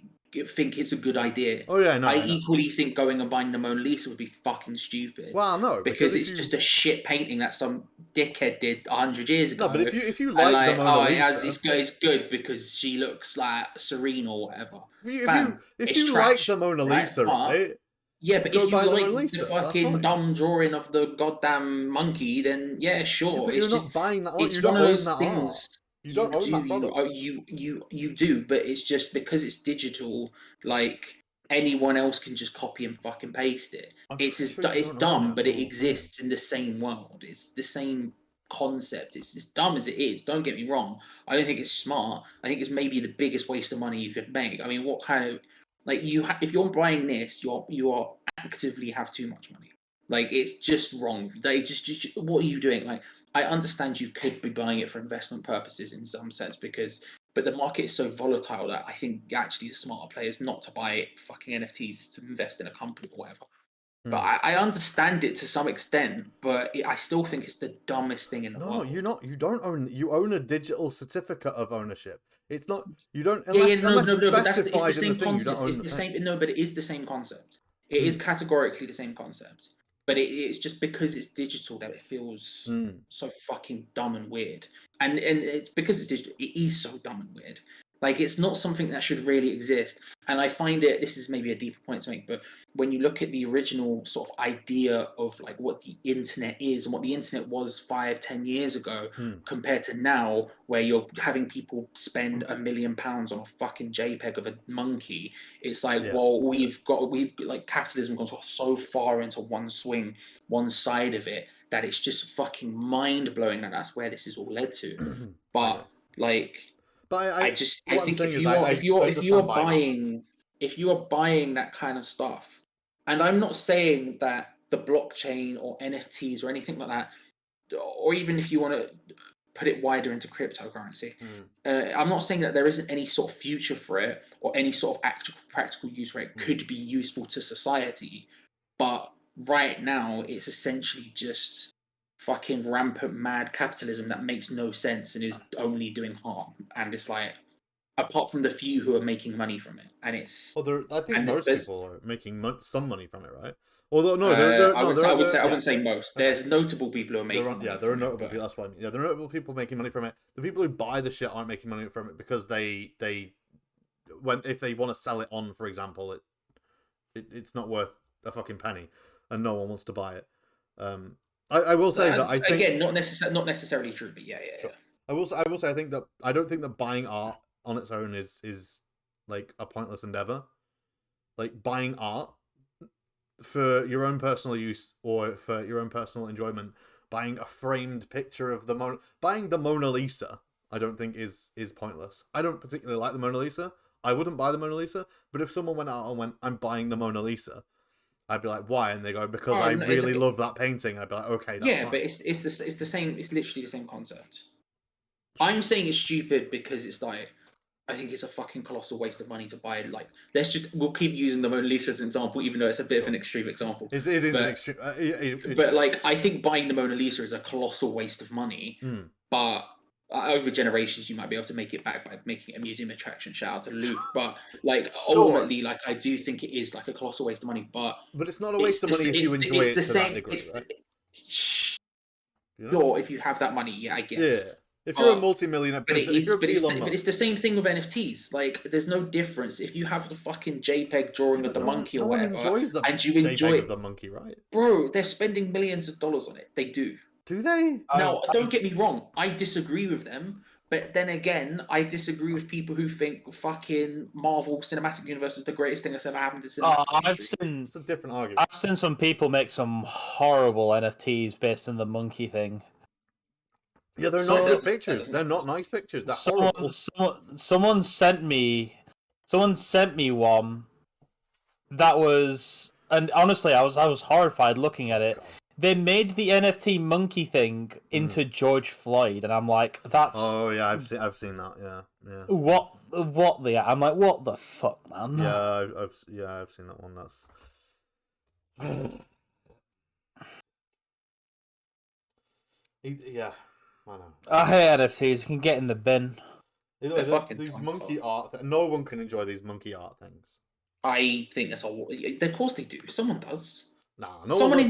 think it's a good idea. Oh yeah, no. I equally think going and buying the Mona Lisa would be fucking stupid. Well, no, because it's just a shit painting that some dickhead did 100 years ago. No, but if you like the Mona Lisa, it's good because she looks like serene or whatever. If you like the Mona Lisa, right? Yeah, but if you like the fucking dumb drawing of the goddamn monkey, then yeah, sure. You're not buying that art. It's one of those things. You don't own that product. You do, but it's just because it's digital. Like anyone else can just copy and fucking paste it. It's dumb, but it exists in the same world. It's the same concept. It's as dumb as it is. Don't get me wrong. I don't think it's smart. I think it's maybe the biggest waste of money you could make. I mean, what kind of like if you're buying this, you are actively have too much money. Like it's just wrong. They just what are you doing? Like I understand you could be buying it for investment purposes in some sense but the market is so volatile that I think actually the smarter play is not to buy fucking NFTs, is to invest in a company or whatever. But I understand it to some extent, but I still think it's the dumbest thing in the world. No, you don't own. You own a digital certificate of ownership. It's not. You don't. No. But it's the same concept. It's the same. No, but it is the same concept. It is categorically the same concept. But it's just because it's digital that it feels so fucking dumb and weird. And it's because it's digital, it is so dumb and weird. Like, it's not something that should really exist. And I find it, this is maybe a deeper point to make, but when you look at the original sort of idea of like what the internet is and what the internet was 5-10 years ago compared to now, where you're having people spend £1 million on a fucking JPEG of a monkey, it's like, well, we've like capitalism gone so far into one side of it, that it's just fucking mind blowing that that's where this is all led to. But like, but I think if you are buying that kind of stuff, and I'm not saying that the blockchain or NFTs or anything like that, or even if you want to put it wider into cryptocurrency, I'm not saying that there isn't any sort of future for it or any sort of actual practical use where it could be useful to society, but right now it's essentially just fucking rampant mad capitalism that makes no sense and is only doing harm. And it's like, apart from the few who are making money from it, and it's I think most people are making some money from it, right? Although I wouldn't say most. There's notable people who are making money. Yeah, there are notable people. That's why. Yeah, there are notable people making money from it. The people who buy the shit aren't making money from it because if they want to sell it on, for example, it's not worth a fucking penny, and no one wants to buy it. I will say that I think again, not necessarily true, but yeah. I will say I think that I don't think that buying art on its own is like a pointless endeavor. Like, buying art for your own personal use or for your own personal enjoyment, buying a framed picture of buying the Mona Lisa, I don't think is pointless. I don't particularly like the Mona Lisa. I wouldn't buy the Mona Lisa, but if someone went out and went, I'm buying the Mona Lisa, I'd be like, why? And they go, because I really love that painting. I'd be like, okay, that's fine. But it's the same. It's literally the same concept. I'm saying it's stupid because it's like, I think it's a fucking colossal waste of money to buy. Like, we'll keep using the Mona Lisa as an example, even though it's a bit of an extreme example. It is an extreme. But like, I think buying the Mona Lisa is a colossal waste of money. But over generations, you might be able to make it back by making it a museum attraction. Shout out to the Louvre. But like, ultimately, like, I do think it is like a colossal waste of money. But it's not a waste of money if you enjoy it to that degree, right? Sure, if you have that money, yeah, I guess. Yeah. If you're a multi-millionaire, but it's the same thing with NFTs. Like, there's no difference if you have the fucking JPEG drawing of the monkey or whatever, and you enjoy the monkey, right? Bro, they're spending millions of dollars on it. They do. Do they? Now, don't get me wrong. I disagree with them, but then again, I disagree with people who think fucking Marvel Cinematic Universe is the greatest thing that's ever happened to cinematic history. It's a different argument. I've seen some people make some horrible NFTs based on the monkey thing. Yeah, they're not good pictures. They're not nice pictures. They're horrible. Someone sent me one that was, and honestly, I was horrified looking at it. God. They made the NFT monkey thing into George Floyd, and I'm like, that's. Oh yeah, I've seen that. Yeah. What I'm like, what the fuck, man? Yeah, I've seen that one. That's. Yeah. I hate NFTs. You can get in the bin. These monkey art. No one can enjoy these monkey art things. I think that's all. Of course they do. Someone does. No. Someone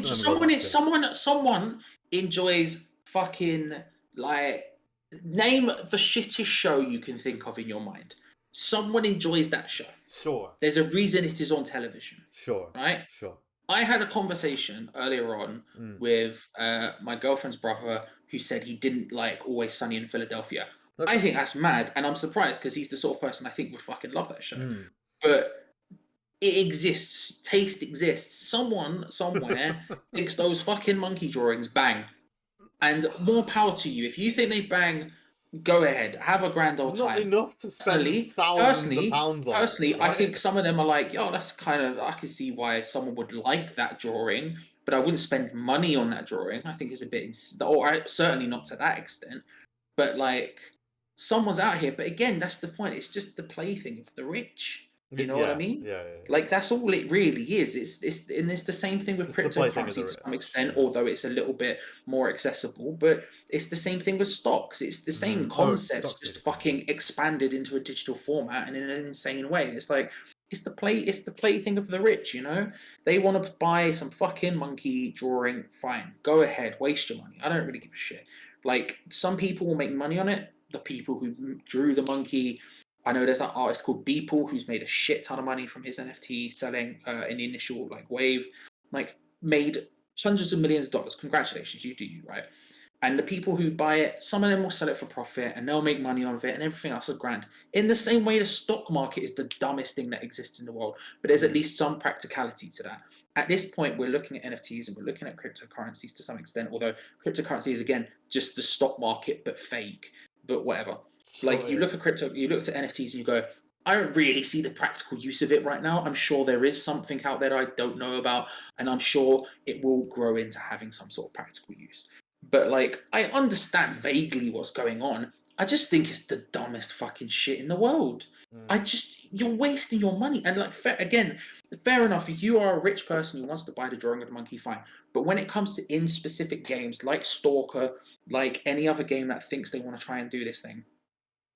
enjoys fucking, like, name the shittest show you can think of in your mind. Someone enjoys that show. Sure. There's a reason it is on television. Sure. Right. Sure. I had a conversation earlier on with my girlfriend's brother, who said he didn't like Always Sunny in Philadelphia. Okay. I think that's mad, and I'm surprised because he's the sort of person I think would fucking love that show. But it exists. Taste exists. Someone somewhere thinks those fucking monkey drawings bang. And more power to you. If you think they bang, go ahead. Have a grand old time. Not enough to spend thousands of pounds on. Personally, right? I think some of them are like, yo, that's kind of, I can see why someone would like that drawing, but I wouldn't spend money on that drawing. I think it's a bit, or certainly not to that extent. But like, someone's out here. But again, that's the point. It's just the plaything of the rich. You know what I mean? Yeah. Like, that's all it really is. It's the same thing with cryptocurrency to some extent, although it's a little bit more accessible. But it's the same thing with stocks. It's the same concepts, just fucking expanded into a digital format and in an insane way. It's like, it's the plaything of the rich. You know, they want to buy some fucking monkey drawing. Fine, go ahead, waste your money. I don't really give a shit. Like, some people will make money on it. The people who drew the monkey, I know there's that artist called Beeple who's made a shit ton of money from his NFT selling in the initial like wave, like made hundreds of millions of dollars. Congratulations, you do you, right? And the people who buy it, some of them will sell it for profit and they'll make money off it and everything else is grand. In the same way, the stock market is the dumbest thing that exists in the world, but there's at least some practicality to that. At this point, we're looking at NFTs and we're looking at cryptocurrencies to some extent, although cryptocurrency is, again, just the stock market, but fake, but whatever. Like, you look at crypto, you look at NFTs and you go, I don't really see the practical use of it right now. I'm sure there is something out there that I don't know about, and I'm sure it will grow into having some sort of practical use. But like, I understand vaguely what's going on. I just think it's the dumbest fucking shit in the world. You're wasting your money. And like, fair enough. If you are a rich person who wants to buy the drawing of the monkey, fine. But when it comes to in specific games like Stalker, like any other game that thinks they want to try and do this thing,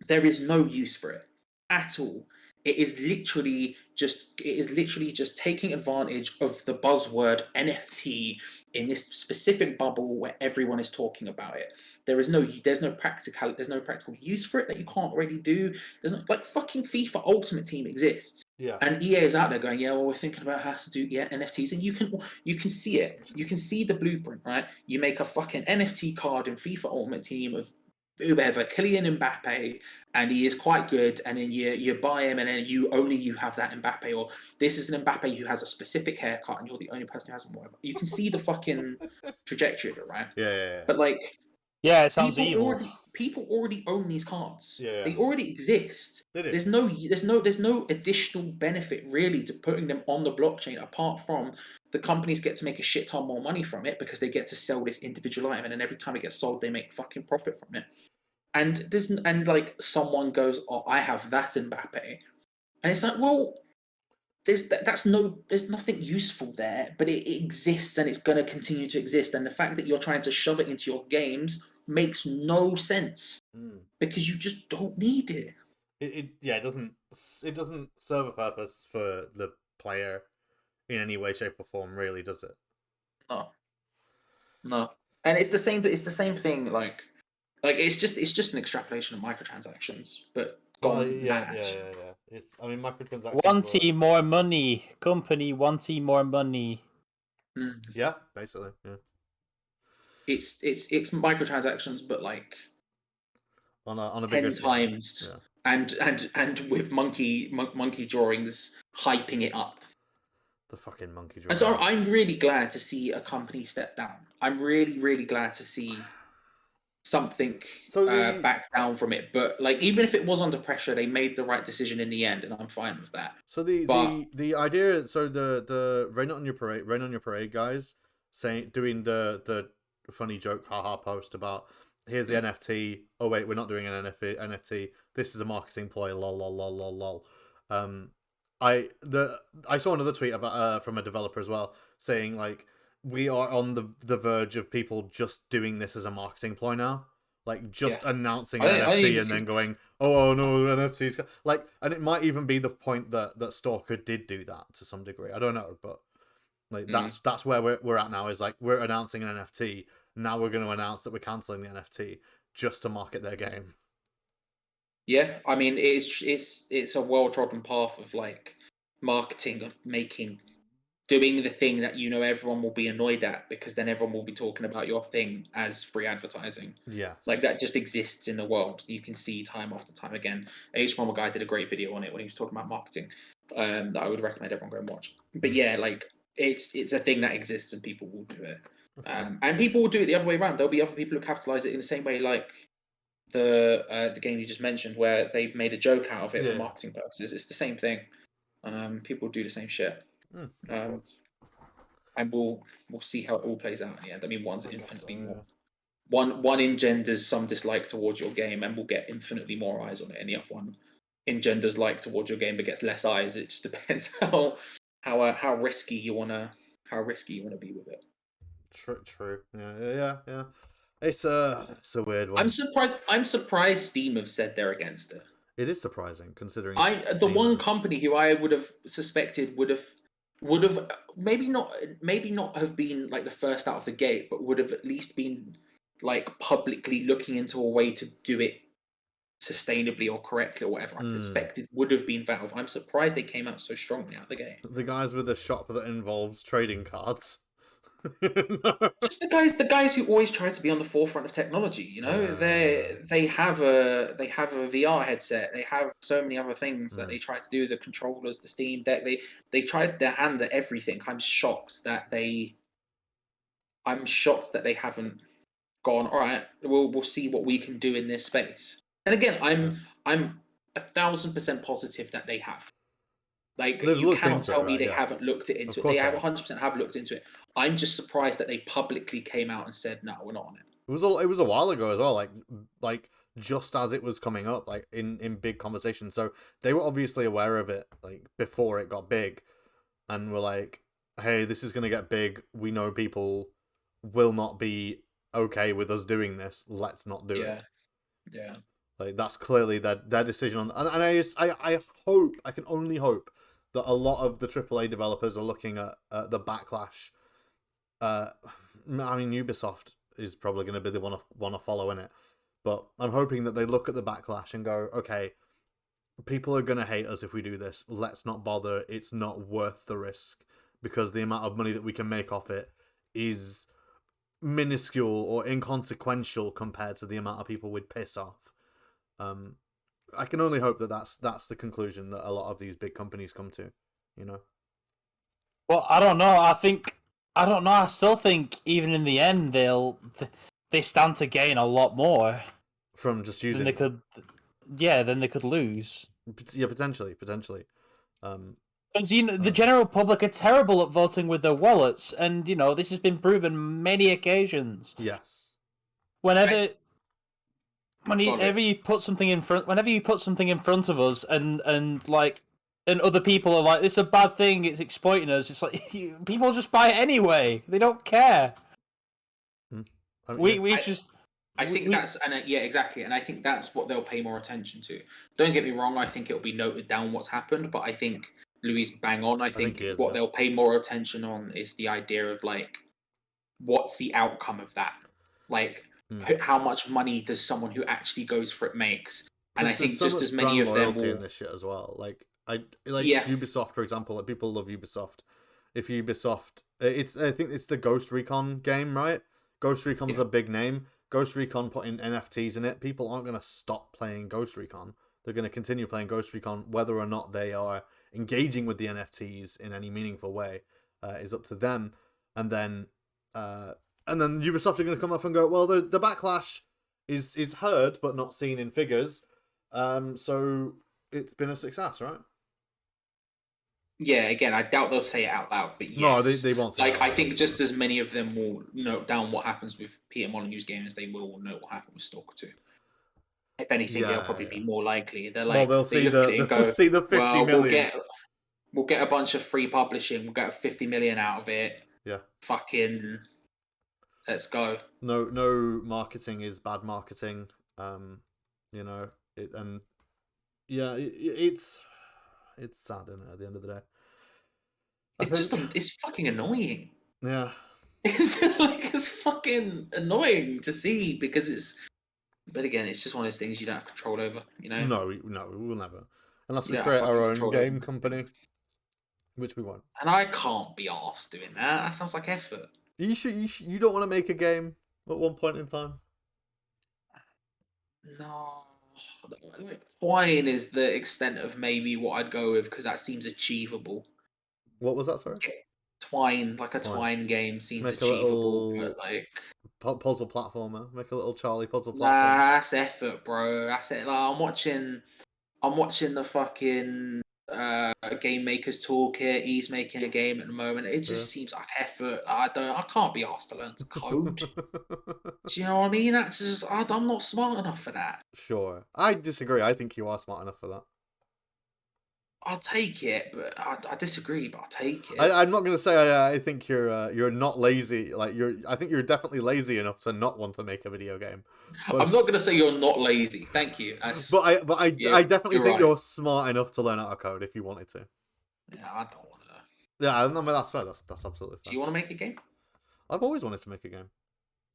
there is no use for it at all. It is literally just taking advantage of the buzzword NFT in this specific bubble where everyone is talking about it. There's no practical use for it that you can't already do. There's no, like, fucking FIFA Ultimate Team exists. Yeah. And EA is out there going, yeah, well, we're thinking about how to do NFTs, and you can see it. You can see the blueprint, right? You make a fucking NFT card in FIFA Ultimate Team of whoever, Kylian Mbappe, and he is quite good, and then you buy him, and then you have that Mbappe, or this is an Mbappe who has a specific haircut, and you're the only person who has one. You can see the fucking trajectory of it, right? Yeah. But like, yeah, it sounds evil. People already own these cards. Yeah. They already exist. There's no additional benefit really to putting them on the blockchain apart from the companies get to make a shit ton more money from it because they get to sell this individual item, and then every time it gets sold, they make fucking profit from it. And like someone goes, oh, I have that Mbappe, and it's like, well, there's nothing useful there, but it exists and it's going to continue to exist. And the fact that you're trying to shove it into your games makes no sense because you just don't need it. It doesn't serve a purpose for the player in any way, shape, or form, really, does it? No. And it's the same thing. Like it's just an extrapolation of microtransactions, but gone mad. Yeah. Microtransactions. One team more money. Company, one team more money. Yeah, basically. Yeah. It's microtransactions, but like on a bigger 10 times, and with monkey drawings hyping it up. The fucking monkey drawings. And so I'm really glad to see a company step down. I'm really, really glad to see something back down from it. But like, even if it was under pressure, they made the right decision in the end, and I'm fine with that. So the idea, so the rain on your parade guys doing the funny joke haha post about here's the NFT. Oh wait, we're not doing an NFT. This is a marketing ploy. Lol lol lol lol lol. I saw another tweet about from a developer as well saying like, we are on the verge of people just doing this as a marketing ploy now, like just announcing an NFT and then going, oh no, NFTs, like, and it might even be the point that Stalker did do that to some degree. I don't know, but like that's where we're at now. Is like, we're announcing an NFT now. We're going to announce that we're canceling the NFT just to market their game. Yeah, I mean, it's a well-trodden path of like marketing, of doing the thing that everyone will be annoyed at, because then everyone will be talking about your thing as free advertising. Yeah, like that just exists in the world. You can see time after time again. H-Bomber Guy did a great video on it when he was talking about marketing. That I would recommend everyone go and watch. But yeah, like it's a thing that exists and people will do it. And people will do it the other way around. There'll be other people who capitalize it in the same way, like the game you just mentioned, where they made a joke out of it for marketing purposes. It's the same thing. People do the same shit. And we'll see how it all plays out in the end. I mean, one's infinitely more. One engenders some dislike towards your game and will get infinitely more eyes on it, and the other one engenders like towards your game but gets less eyes. It just depends how risky you wanna be with it. True. Yeah. It's a weird one. I'm surprised Steam have said they're against it. It is surprising considering the one company who I would have suspected would have maybe not have been like the first out of the gate, but would have at least been like publicly looking into a way to do it sustainably or correctly or whatever I suspected would have been Valve. I'm surprised they came out so strongly out of the gate. The guys with a shop that involves trading cards. Just the guys who always try to be on the forefront of technology. You know, they have a VR headset. They have so many other things that they try to do. The controllers, the Steam Deck. They tried their hand at everything. I'm shocked that they haven't gone. All right, we'll see what we can do in this space. And again, I'm 1,000% positive that they have. Like, you cannot tell me they haven't looked into it. They have 100% have looked into it. I'm just surprised that they publicly came out and said, "No, we're not on it." It was a while ago as well, like just as it was coming up, like in big conversations. So they were obviously aware of it, like before it got big, and were like, "Hey, this is gonna get big. We know people will not be okay with us doing this. Let's not do it." Yeah. Like, that's clearly their decision on, and I hope, I can only hope that a lot of the AAA developers are looking at the backlash. I mean, Ubisoft is probably going to be the one to follow in it, but I'm hoping that they look at the backlash and go, okay, people are going to hate us if we do this. Let's not bother. It's not worth the risk, because the amount of money that we can make off it is minuscule or inconsequential compared to the amount of people we'd piss off. I can only hope that that's the conclusion that a lot of these big companies come to, you know? Well, I don't know. I don't know. I still think even in the end they stand to gain a lot more from just using. Than they could, than they could lose. Yeah, potentially. Because the general public are terrible at voting with their wallets, and this has been proven many occasions. Yes. Whenever you put something in front of us, and other people are like, "This is a bad thing. It's exploiting us." It's like people just buy it anyway. They don't care. I think exactly, and I think that's what they'll pay more attention to. Don't get me wrong. I think it'll be noted down what's happened, but I think Louis bang on. I think what they'll pay more attention on is the idea of like, what's the outcome of that? Like, how much money does someone who actually goes for it makes? And I think just as many of them in this shit as well. Ubisoft, for example. Like, people love Ubisoft. If Ubisoft, I think it's the Ghost Recon game, right? Ghost Recon's a big name. Ghost Recon putting NFTs in it. People aren't going to stop playing Ghost Recon. They're going to continue playing Ghost Recon, whether or not they are engaging with the NFTs in any meaningful way is up to them. And then Ubisoft are going to come up and go, well, the backlash is heard but not seen in figures. So it's been a success, right? Yeah, again, I doubt they'll say it out loud, but yes. No, they won't say it out loud. I think just as many of them will note down what happens with Peter Molyneux's game as they will note what happened with Stalker 2. If anything, they'll probably be more likely. They're like, they'll see the 50 million. We'll get a bunch of free publishing. We'll get 50 million out of it. Yeah. Fucking, let's go. No marketing is bad marketing. It's sad, isn't it, at the end of the day? It's fucking annoying. Yeah. It's fucking annoying to see, because but again, it's just one of those things you don't have control over, you know? No, we will never. Unless we create our own game company, which we won't. And I can't be arsed doing that. That sounds like effort. You don't want to make a game at one point in time? No. Twine is the extent of maybe what I'd go with, because that seems achievable. What was that, sorry? Twine, like a Twine game seems achievable, but like puzzle platformer. Make a little Charlie puzzle platformer. Nah, that's effort, bro. That's it. Like, I'm watching the fucking Game Maker's Toolkit. He's making a game at the moment. It just seems like effort. I can't be asked to learn to code. Do you know what I mean? That's just, I'm not smart enough for that. Sure. I disagree. I think you are smart enough for that. I'll take it, but I disagree. But I'll take it. I'm not going to say I think you're not lazy. Like, I think you're definitely lazy enough to not want to make a video game. But I'm not going to say you're not lazy. Thank you. I definitely think you're smart enough to learn how to code if you wanted to. Yeah, I don't want to. Yeah, no, that's fair. That's absolutely fair. Do you want to make a game? I've always wanted to make a game.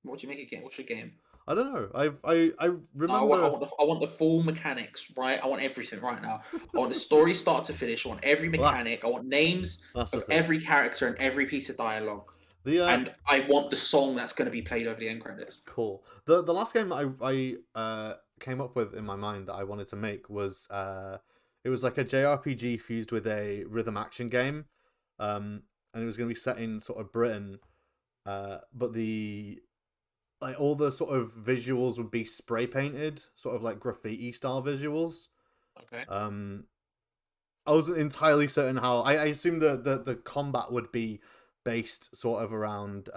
What do you make a game? What's your game? I don't know. I remember. I want the full mechanics, right? I want everything right now. I want the story start to finish. I want every mechanic. I want names That's of every character and every piece of dialogue. And I want the song that's going to be played over the end credits. Cool. The last game I came up with in my mind that I wanted to make was it was like a JRPG fused with a rhythm action game, and it was going to be set in sort of Britain, but the like all the sort of visuals would be spray painted, sort of like graffiti style visuals. Okay. I wasn't entirely certain how. I assumed the combat would be based sort of around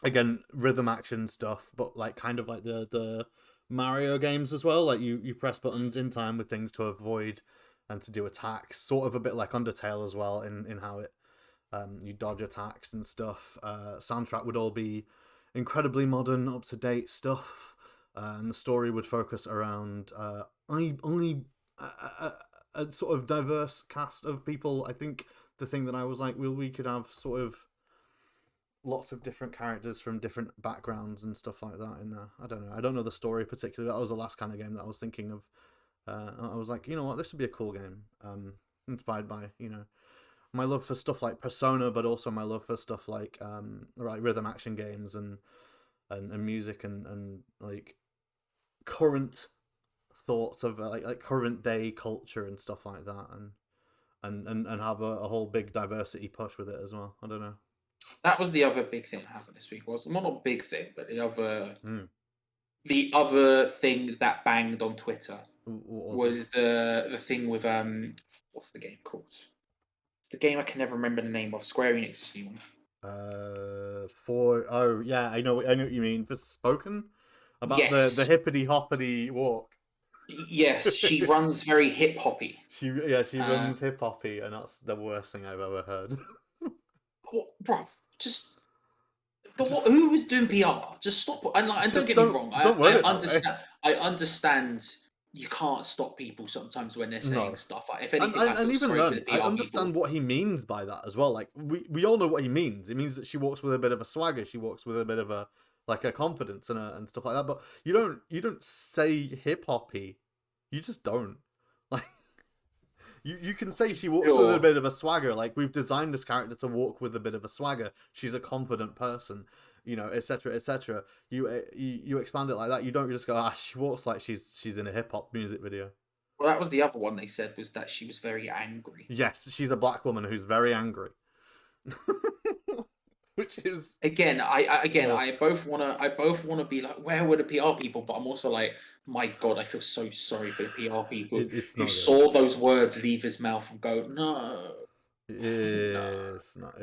again rhythm action stuff, but like kind of like the Mario games as well. Like you press buttons in time with things to avoid and to do attacks, sort of a bit like Undertale as well in how it you dodge attacks and stuff. Soundtrack would all be incredibly modern, up to date stuff, and the story would focus around only a sort of diverse cast of people. I think the thing that I was like, well, we could have sort of lots of different characters from different backgrounds and stuff like that in there. I don't know. I don't know the story particularly. That was the last kind of game that I was thinking of. I was like, you know what, this would be a cool game. Inspired by, you know, my love for stuff like Persona, but also my love for stuff like rhythm action games and music and like current thoughts of like current day culture and stuff like that, and have a whole big diversity push with it as well. I don't know. That was the other big thing that happened this week. Was well, not big thing, but the other thing that banged on Twitter was the thing with what's the game called? It's the game I can never remember the name of. Square Enix's new one. I know what you mean. For Spoken about yes. the hippity hoppity walk. Yes, she runs very hip hoppy. She runs hip hoppy, and that's the worst thing I've ever heard. Bro, who was doing PR? Just stop. And don't get me wrong. I understand you can't stop people sometimes when they're saying stuff. If anything, and even then, I understand what he means by that as well. Like we all know what he means. It means that she walks with a bit of a swagger. She walks with a bit of a confidence and stuff like that. But you don't say hip hoppy. You just don't. Like you can say she walks with a bit of a swagger. Like we've designed this character to walk with a bit of a swagger. She's a confident person, you know, etc., etc. You expand it like that. You don't just go, she walks like she's in a hip hop music video. Well, that was the other one they said, was that she was very angry. Yes, she's a black woman who's very angry. Which is I both wanna be like, where were the PR people? But I'm also like, my God, I feel so sorry for the PR people who saw those words leave his mouth and go, no. It's not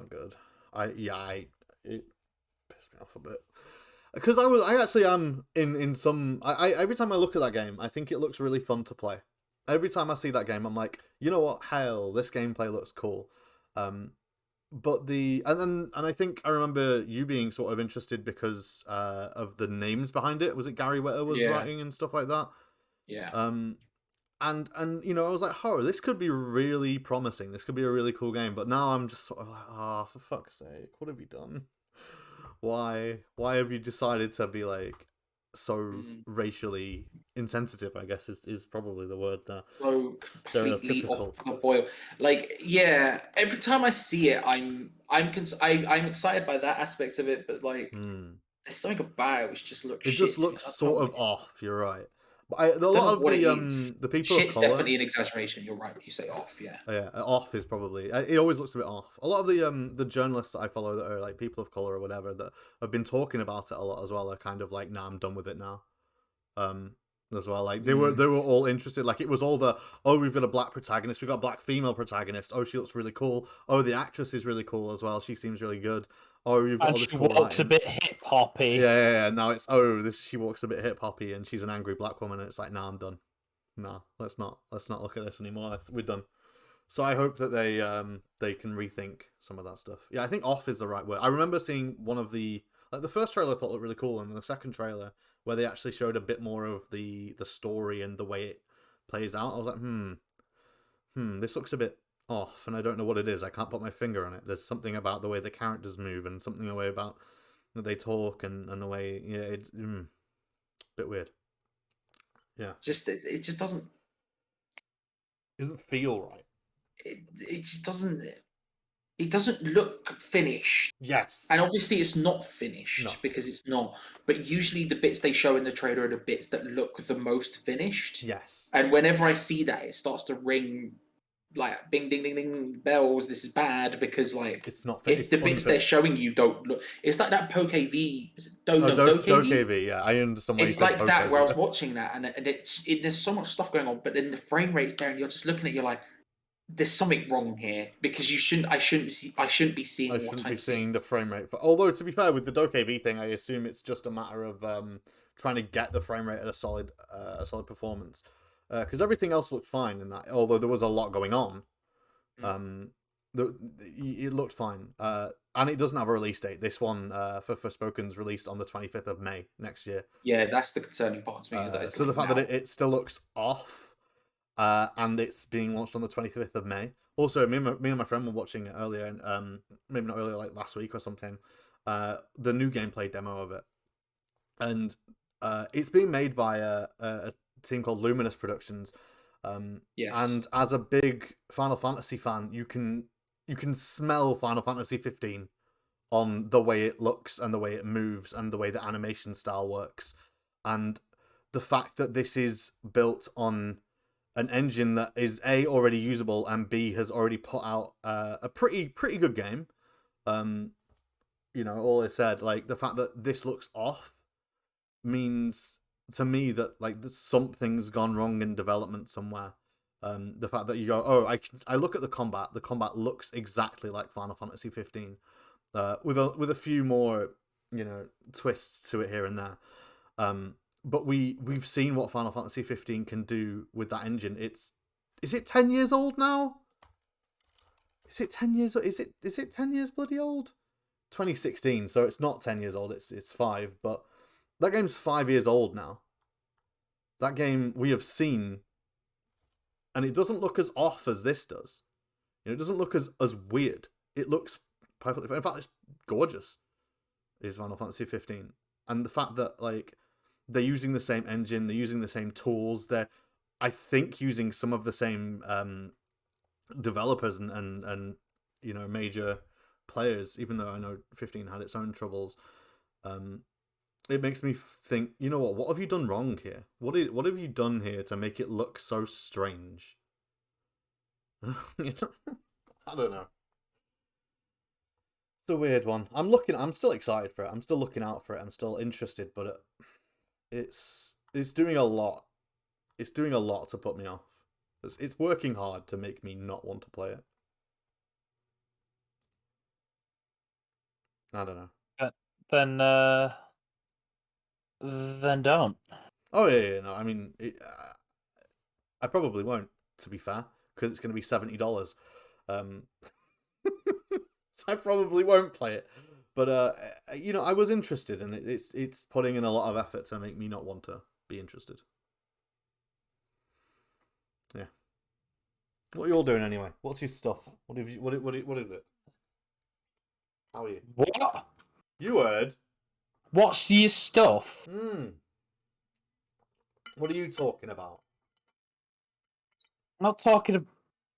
good. It pissed me off a bit. Because I actually am in some. I every time I look at that game, I think it looks really fun to play. Every time I see that game, I'm like, you know what? Hell, this gameplay looks cool. But and I think I remember you being sort of interested because of the names behind it. Was it Gary Whitta was writing and stuff like that? Yeah. And you know, I was like, oh, this could be really promising. This could be a really cool game. But now I'm just sort of like, for fuck's sake, what have you done? Why have you decided to be like so racially insensitive? I guess is probably the word there. So completely off the boil. Like, yeah, every time I see it, I'm excited by that aspect of it, but like, there's something about it which just looks. It just looks sort of off. You're right. But a lot of the people shit's of color, definitely an exaggeration. You're right when you say off. Yeah. Yeah, off is probably. It always looks a bit off. A lot of the journalists that I follow that are like people of color or whatever that have been talking about it a lot as well are kind of like, nah, I'm done with it now. As well, like they were all interested. Like it was all we've got a black protagonist, we've got a black female protagonist. Oh, she looks really cool. Oh, the actress is really cool as well. She seems really good. Oh, you've got all this she walks a bit hip hoppy. Yeah. Now it's she walks a bit hip hoppy, and she's an angry black woman. And it's like, nah, I'm done. Nah, let's not look at this anymore. We're done. So I hope that they can rethink some of that stuff. Yeah, I think off is the right word. I remember seeing one of the first trailer I thought looked really cool, and the second trailer where they actually showed a bit more of the story and the way it plays out. I was like, this looks a bit off, and I don't know what it is. I can't put my finger on it. There's something about the way the characters move, and something about that they talk and the way, bit weird. Yeah, it just doesn't feel right. It just doesn't. It doesn't look finished. Yes. And obviously it's not finished because it's not. But usually the bits they show in the trailer are the bits that look the most finished. Yes. And whenever I see that, it starts to ring like bing ding ding ding bells. This is bad because like it's not if the bits they're showing you don't look. It's like that Poke V. Is it Dokev? Yeah, I understand. It's like that where I was watching that and there's so much stuff going on, but then the frame rate's there and you're just looking at it, you're like, there's something wrong here because I shouldn't be seeing the frame rate. But although to be fair, with the Dokev thing, I assume it's just a matter of trying to get the frame rate at a solid performance. Because everything else looked fine in that. Although there was a lot going on, it looked fine. And it doesn't have a release date. This one for Forspoken's released on the 25th of May next year. Yeah, that's the concerning part to me. Is that so the fact that it still looks off. And it's being launched on the 25th of May. Also, me and my friend were watching it earlier, and maybe not earlier, like last week or something. The new gameplay demo of it, and it's being made by a team called Luminous Productions. Yes. And as a big Final Fantasy fan, you can smell Final Fantasy 15 on the way it looks and the way it moves and the way the animation style works, and the fact that this is built on an engine that is A, already usable, and B, has already put out a pretty good game. All I said, like, the fact that this looks off means to me that like something's gone wrong in development somewhere. The fact that you go, I look at the combat looks exactly like Final Fantasy 15, with a few more twists to it here and there. But we've seen what Final Fantasy 15 can do with that engine. Is it 10 years old now? Is it 10 years? Is it 10 years bloody old? 2016, so it's not 10 years old. It's 5, but that game's 5 years old now. That game we have seen, and it doesn't look as off as this does. It doesn't look as weird. It looks perfectly. In fact, it's gorgeous. Is Final Fantasy 15, and the fact that like. They're using the same engine. They're using the same tools. They're, I think, using some of the same developers and major players. Even though I know 15 had its own troubles, it makes me think. You know what? What have you done wrong here? What have you done here to make it look so strange? I don't know. It's a weird one. I'm still excited for it. I'm still looking out for it. I'm still interested, but. It's doing a lot. It's doing a lot to put me off. It's working hard to make me not want to play it. I don't know. Then don't. Oh yeah. No, I mean, I probably won't. To be fair, because it's going to be $70. So I probably won't play it. But I was interested, and it's putting in a lot of effort to make me not want to be interested. Yeah. What are you all doing anyway? What's your stuff? What is it? How are you? What? You heard? What's your stuff? What are you talking about? I'm not talking about.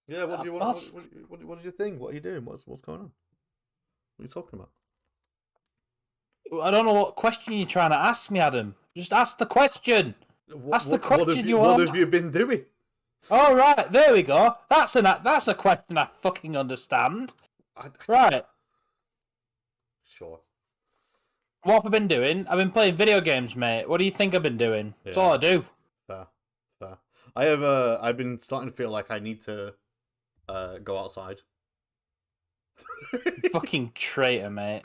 Yeah. What do you want? What did you think? What are you doing? What's going on? What are you talking about? I don't know what question you're trying to ask me, Adam. Just ask the question. Ask the question you want. What have you been doing? Oh, right. There we go. That's a question I fucking understand. Right. Sure. What have I been doing? I've been playing video games, mate. What do you think I've been doing? That's all I do. Fair. I've been starting to feel like I need to go outside. Fucking traitor, mate.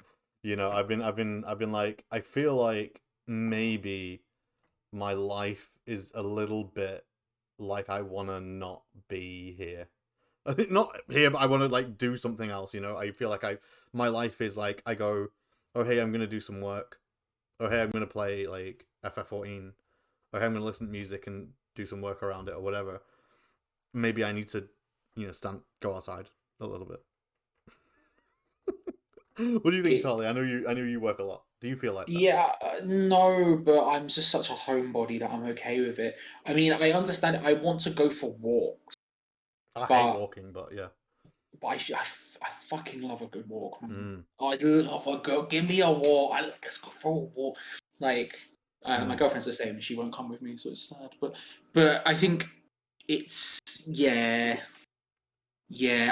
I've been like, I feel like maybe my life is a little bit like I want to not be here. Not here, but I want to like do something else. I feel like my life is like, I go, oh hey, I'm gonna do some work. Oh hey, I'm gonna play like FF14. Oh hey, I'm gonna listen to music and do some work around it or whatever. Maybe I need to, go outside a little bit. What do you think, Charlie? I know you work a lot. Do you feel like that? Yeah, no, but I'm just such a homebody that I'm okay with it. I mean, I understand. I want to go for walks, I hate but walking, but yeah. I fucking love a good walk, man. I'd love a go. Give me a walk. Let's go for a walk. Like, my girlfriend's the same. She won't come with me, so it's sad. But I think it's yeah.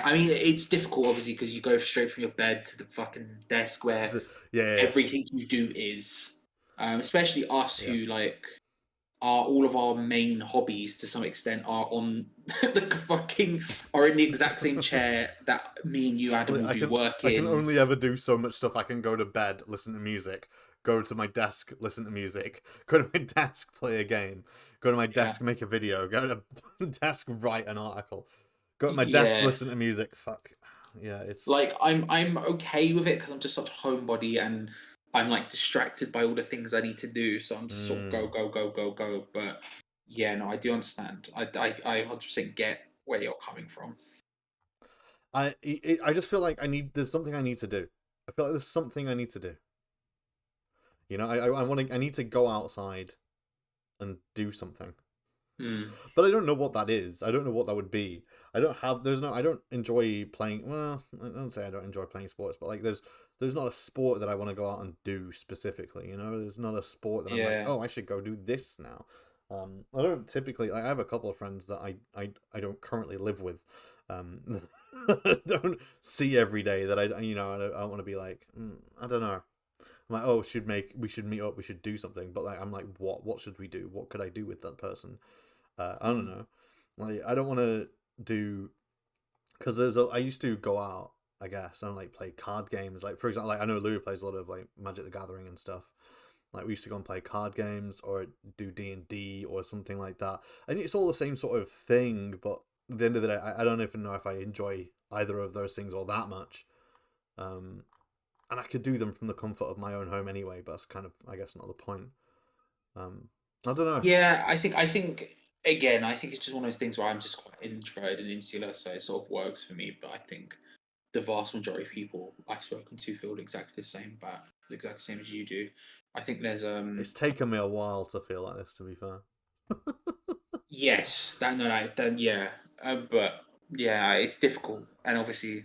I mean, it's difficult, obviously, because you go straight from your bed to the fucking desk where everything you do is. Especially us who like are all of our main hobbies to some extent are on are in the exact same chair that me and you, Adam, will do work in. I can only ever do so much stuff. I can go to bed, listen to music, go to my desk, listen to music, go to my desk, play a game, go to my desk, make a video, go to my desk, write an article, go to my desk, listen to music. Fuck. Yeah, it's like I'm okay with it because I'm just such a homebody and I'm like distracted by all the things I need to do, so I'm just sort of go. But yeah, no, I do understand. I 100% get where you're coming from. I just feel like there's something I need to do. I feel like there's something I need to do. You know, I need to go outside and do something. But I don't know what that is. I don't know what that would be. I don't enjoy playing. Well, I don't say I don't enjoy playing sports, but like there's not a sport that I want to go out and do specifically. You know, there's not a sport that I'm like, oh, I should go do this now. I don't typically. I have a couple of friends that I don't currently live with. Don't see every day that I want to be like, I don't know. I'm like, oh, we should meet up, we should do something. But like, I'm like, what should we do? What could I do with that person? I don't know. Like, I don't want to do, because I used to go out, I guess, and like play card games. Like, for example, like I know Louis plays a lot of like Magic the Gathering and stuff. Like, we used to go and play card games or do D&D or something like that. And it's all the same sort of thing, but at the end of the day, I don't even know if I enjoy either of those things all that much. And I could do them from the comfort of my own home anyway, but that's kind of, I guess, not the point. I don't know. Yeah, I think again, I think it's just one of those things where I'm just quite introverted and insular, so it sort of works for me. But I think the vast majority of people I've spoken to feel exactly the same as you do. I think there's It's taken me a while to feel like this, to be fair. Yes, yeah, but yeah, it's difficult, and obviously, I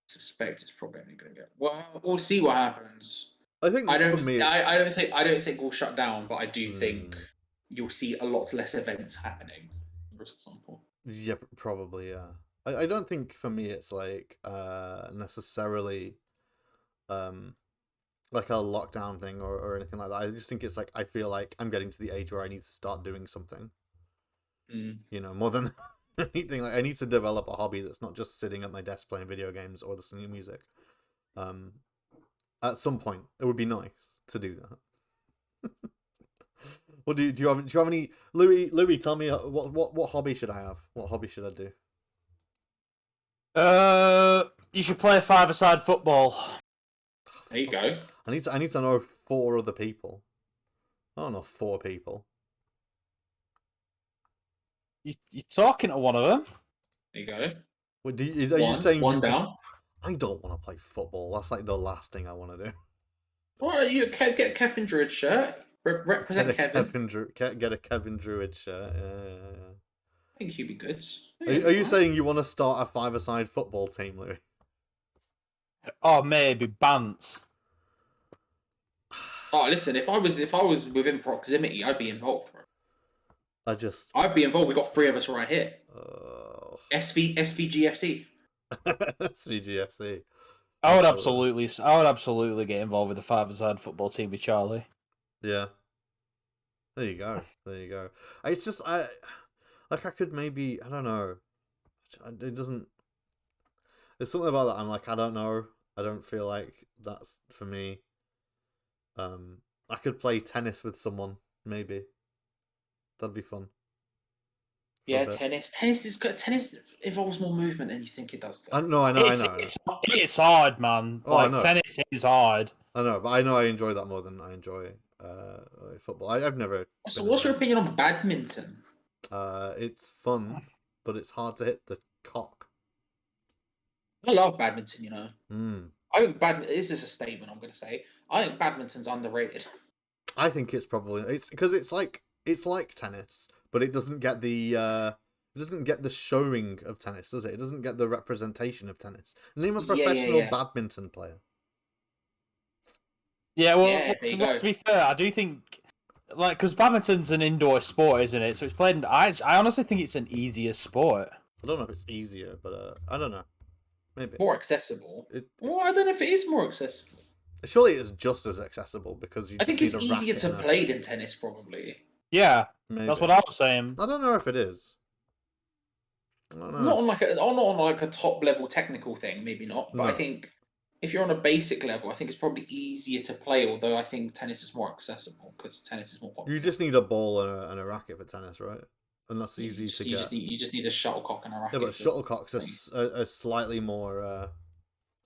suspect it's probably only going to get. Well, we'll see what happens. I think I don't think we'll shut down, but I do think you'll see a lot less events happening. For example. Yeah, probably. Yeah, I don't think for me it's like necessarily like a lockdown thing or anything like that. I just think it's like I feel like I'm getting to the age where I need to start doing something. You know, more than anything, like I need to develop a hobby that's not just sitting at my desk playing video games or listening to music. At some point, it would be nice to do that. What do you have any Louis? Tell me what hobby should I have? What hobby should I do? You should play 5-a-side football. There you go. I need to know 4 other people. I don't know 4 people. You're talking to one of them. There you go. What, are you saying one down? I don't want to play football. That's like the last thing I want to do. Well, you get Kevin Druid shirt. Represent Kevin. Get a Kevin Druid shirt. Yeah. I think he'd be good. Are you saying you want to start a 5-a-side football team, Louis? Oh, maybe Bants. Oh, listen, if I was within proximity, I'd be involved, bro. I'd be involved. We got 3 of us right here. SVGFC. SVGFC. I would absolutely get involved with the 5-a-side football team with Charlie. Yeah. There you go. It's just I could maybe, I don't know. It doesn't. There's something about that. I'm like, I don't know. I don't feel like that's for me. I could play tennis with someone, maybe. That'd be fun. Yeah, tennis. Tennis is good. Tennis involves more movement than you think it does. I know. It's hard, man. Tennis is hard. I know, but I know I enjoy that more than I enjoy football. I've never. So, what's your opinion on badminton? It's fun, but it's hard to hit the cock. I love badminton, you know. I think this is a statement I'm going to say. I think badminton's underrated. I think it's because it's like tennis, but it doesn't get the showing of tennis, does it? It doesn't get the representation of tennis. Name a professional badminton player. Yeah, well, to be fair, I do think, like, because badminton's an indoor sport, isn't it? So it's played. I honestly think it's an easier sport. I don't know if it's easier, but I don't know. Maybe more accessible. Well, I don't know if it is more accessible. Surely it's just as accessible because I think it's easier to play than tennis, probably. Yeah, maybe. That's what I was saying. I don't know if it is. I don't know. Not on like a top level technical thing, maybe not. But I think if you're on a basic level, I think it's probably easier to play. Although I think tennis is more accessible because tennis is more popular. You just need a ball and a racket for tennis, right? And that's easy to get. You just need a shuttlecock and a racket. Yeah, but shuttlecocks are slightly more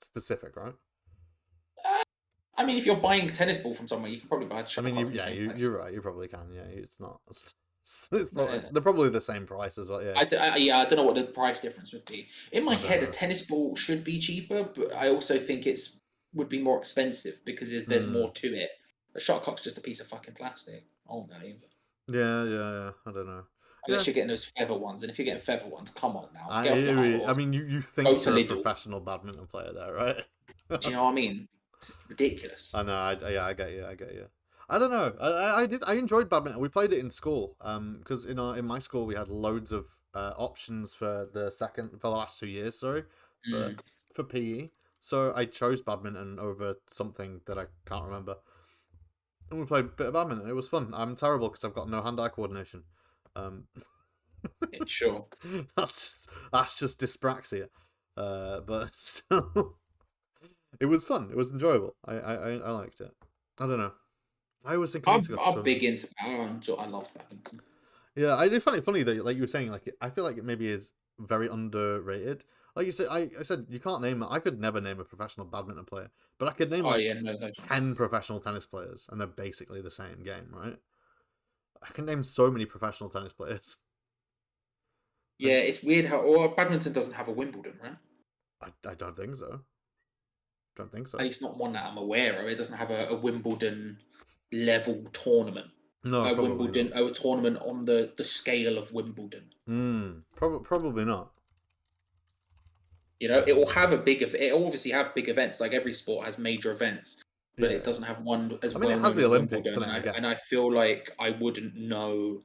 specific, right? I mean, if you're buying a tennis ball from somewhere, you can probably buy a shuttlecock. You're right. You probably can. Yeah, it's not. It's probably, they're probably the same price as well. Yeah. I don't know what the price difference would be. In my head, a tennis ball should be cheaper, but I also think would be more expensive because there's more to it. A shuttlecock's just a piece of fucking plastic. Oh no. Yeah. I don't know. Unless you're getting those feather ones, and if you're getting feather ones, come on now. I mean, you think you're a professional badminton player there, right? Do you know what I mean? It's ridiculous. I know. I get you. I don't know. I enjoyed badminton. We played it in school. Because in my school we had loads of options for the last 2 years. Sorry, for PE. So I chose badminton over something that I can't remember. And we played a bit of badminton. It was fun. I'm terrible because I've got no hand-eye coordination. Sure. That's just dyspraxia. But still, it was fun. It was enjoyable. I liked it. I don't know. I always think I'm big into. I love badminton. Yeah, I find it funny that, like you were saying, like I feel like it maybe is very underrated. Like you said, I said you can't name. I could never name a professional badminton player, but I could name 10 professional tennis players, and they're basically the same game, right? I can name so many professional tennis players. Yeah, it's weird how badminton doesn't have a Wimbledon, right? I don't think so. At least not one that I'm aware of. It doesn't have a Wimbledon level tournament. No, a Wimbledon, a tournament on the scale of Wimbledon. Probably not. You know, it will have it will obviously have big events. Like every sport has major events, but it doesn't have one as well. It has the Olympics, and I feel like I wouldn't know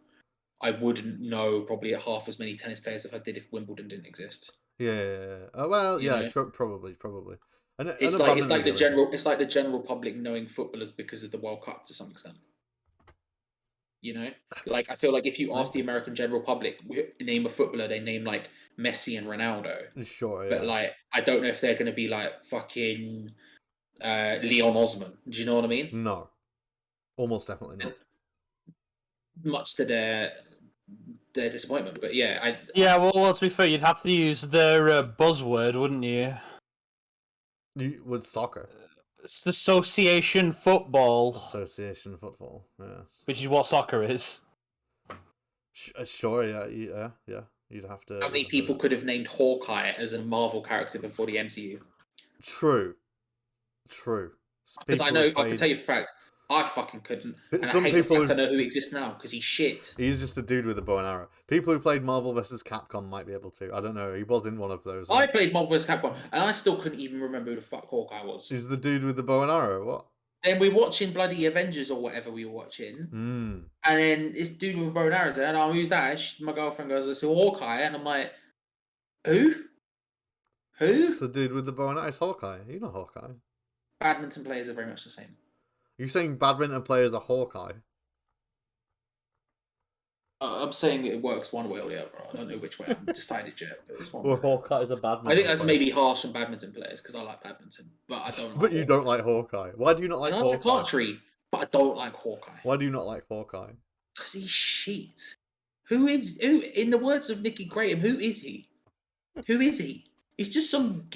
probably half as many tennis players if I did if Wimbledon didn't exist. Yeah. Well, yeah, probably. And it's like the general public knowing footballers because of the World Cup to some extent. You know, like I feel like if you ask the American general public name a footballer, they name like Messi and Ronaldo. Sure, yeah. But like, I don't know if they're going to be like fucking Leon Osman. Do you know what I mean? No, almost definitely not. Much to their disappointment, but yeah, well, to be fair, you'd have to use their buzzword, wouldn't you? With soccer. It's the Association Football. Yeah. Which is what soccer is. Sure, yeah. You'd have to. How many people could have named Hawkeye as a Marvel character before the MCU? True. Because I can tell you for fact, I fucking couldn't. And I hate the fact I know who exists now because he's shit. He's just a dude with a bow and arrow. People who played Marvel vs. Capcom might be able to. I don't know. He was in one of those. I played Marvel vs. Capcom, and I still couldn't even remember who the fuck Hawkeye was. He's the dude with the bow and arrow. What? Then we're watching bloody Avengers or whatever we were watching, and then this dude with a bow and arrow, and I'll use that. My girlfriend goes, "It's Hawkeye," and I'm like, "Who? It's the dude with the bow and arrow. It's Hawkeye. You know Hawkeye. Badminton players are very much the same. You're saying badminton players are Hawkeye? I'm saying it works one way or the other. I don't know which way. I haven't decided yet. But it's one way. Hawkeye is a badminton. I think that's maybe harsh on badminton players because I like badminton, but I don't. But you don't like Hawkeye. Why do you not like Hawkeye? I like archery, but I don't like Hawkeye. Why do you not like Hawkeye? Because he's shit. Who? In the words of Nicky Graham, who is he? Who is he? He's just some.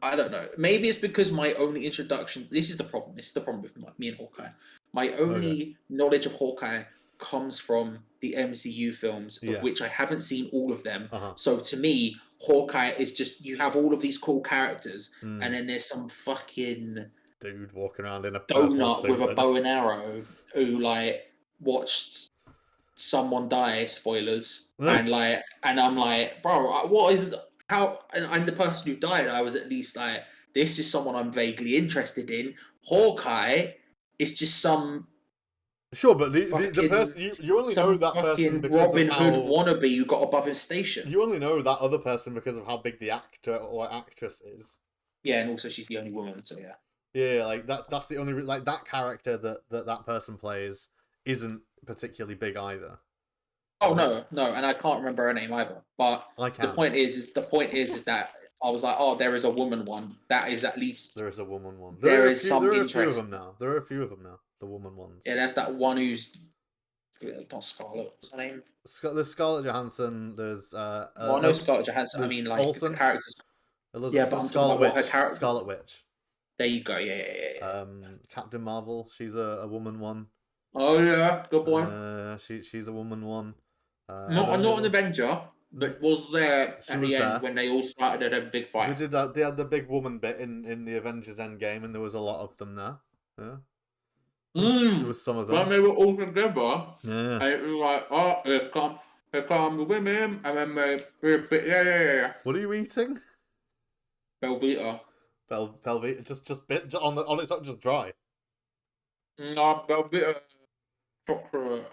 I don't know. Maybe it's because my only introduction. This is the problem. This is the problem with me and Hawkeye. My only knowledge of Hawkeye comes from the MCU films, of which I haven't seen all of them. So to me, Hawkeye is just, you have all of these cool characters, and then there's some fucking dude walking around in a purple donut suit with a bow and arrow who like watched someone die, spoilers, and I'm like, bro, what is how? And I'm the person who died. I was at least like, this is someone I'm vaguely interested in. Hawkeye is just some. Sure, but the person you only know that person because Robin of how... Hood wannabe who got above his station. You only know that other person because of how big the actor or actress is. Yeah, and also she's the only woman, so yeah. Yeah, like that's the only like that character that person plays isn't particularly big either. Oh no, and I can't remember her name either. But I can. The point is that I was like, oh, there is a woman one. That is at least there is a woman one. There is some There are interest. A few of them now. There are a few of them now. The woman ones. Yeah, that's that one who's not Scarlet. What's her name? There's Scarlett Johansson. There's well, no, Scarlett Johansson. I mean, like Olsen. the characters. Elizabeth, yeah, but I'm Scarlet talking about Witch. her character. Scarlet Witch. There you go. Yeah. Captain Marvel. She's a woman one. Oh yeah, good point. She's a woman one. Not an Avenger, but was there at the end when they all started at a big fight. They did that. They had the big woman bit in the Avengers Endgame, and there was a lot of them there. Yeah. There was some of them. When they were all together, yeah. And it was like, oh, here come the women, and then yeah. What are you eating? Belvita. Belvita, just bit on its own, just dry. No, Belvita chocolate.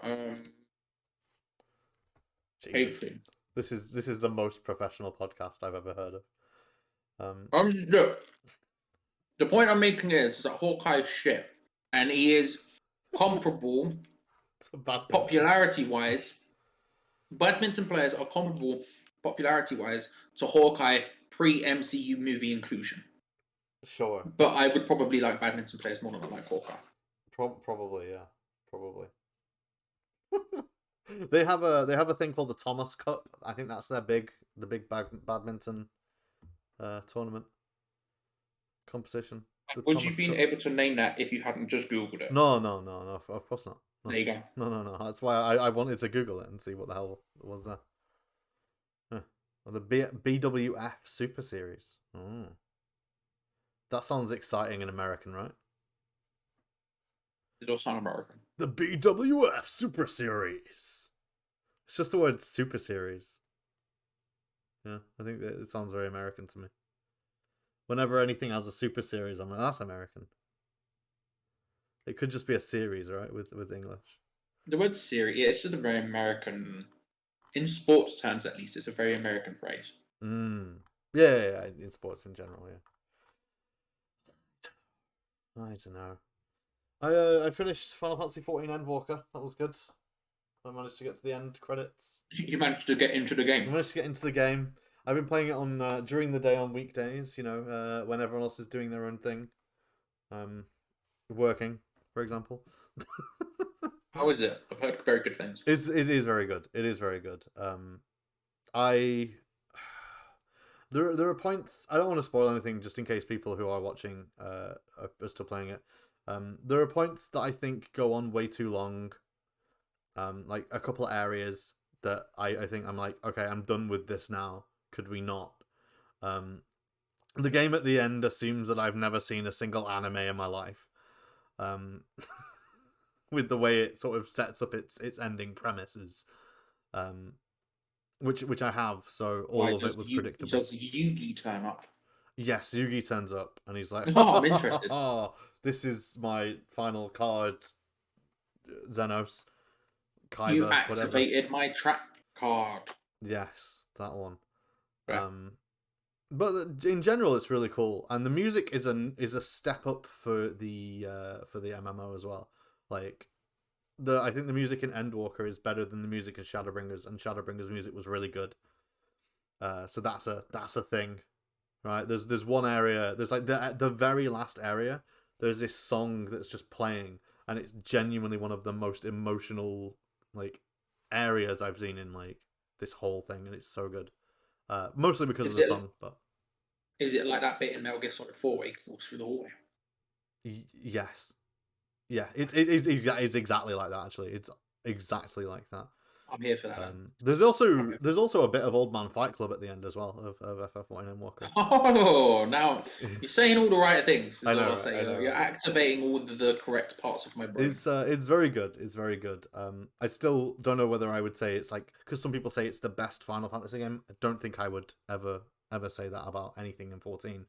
Everything. This is the most professional podcast I've ever heard of. Look, the point I'm making is that Hawkeye is shit, and he is comparable popularity-wise. Badminton players are comparable popularity-wise to Hawkeye pre-MCU movie inclusion. Sure. But I would probably like badminton players more than I like Hawkeye. Probably, yeah. Probably. They have a thing called the Thomas Cup. I think that's the big badminton tournament competition. Would you been able to name that if you hadn't just Googled it? No, of course not. No. There you go. No. That's why I wanted to Google it and see what the hell was there. Well, the BWF Super Series. Oh. That sounds exciting and American, right? It does sound American. The BWF Super Series. It's just the word Super Series. Yeah, I think that it sounds very American to me. Whenever anything has a Super Series, I'm like, that's American. It could just be a series, right, with English. The word series, yeah, it's just a very American... In sports terms, at least, it's a very American phrase. Yeah, in sports in general, yeah. I don't know. I finished Final Fantasy XIV Endwalker. That was good. I managed to get to the end credits. You managed to get into the game. I managed to get into the game. I've been playing it on during the day on weekdays. You know, when everyone else is doing their own thing, working, for example. How is it? I've heard very good things. It is very good. It is very good. There are points. I don't want to spoil anything, just in case people who are watching are still playing it. There are points that I think go on way too long. Like a couple of areas that I think I'm like, okay, I'm done with this now. Could we not? The game at the end assumes that I've never seen a single anime in my life. With the way it sort of sets up its ending premises. Which I have, so all of it was predictable. Does Yugi turn up? Yes, Yugi turns up, and he's like, "Oh, I'm interested. This is my final card, Xenos. Kaiba, you activated whatever. My trap card." Yes, that one. Right. But in general, it's really cool, and the music is a step up for the MMO as well. Like, I think the music in Endwalker is better than the music in Shadowbringers, and Shadowbringers' music was really good. So that's a thing, right? There's one area. There's like the very last area. There's this song that's just playing, and it's genuinely one of the most emotional like areas I've seen in like this whole thing, and it's so good. Mostly because of the song, but is it like that bit in Metal Gear Solid 4 where he walks through the hallway? Yes. Yeah, it's exactly like that. Actually, it's exactly like that. I'm here for that. There's also a bit of Old Man Fight Club at the end as well of FF1 and Walker. Oh, now you're saying all the right things. Is I know, all I'll right? say. I know, You're right? activating all the correct parts of my brain. It's very good. It's very good. I still don't know whether I would say it's like, because some people say it's the best Final Fantasy game. I don't think I would ever say that about anything in 14.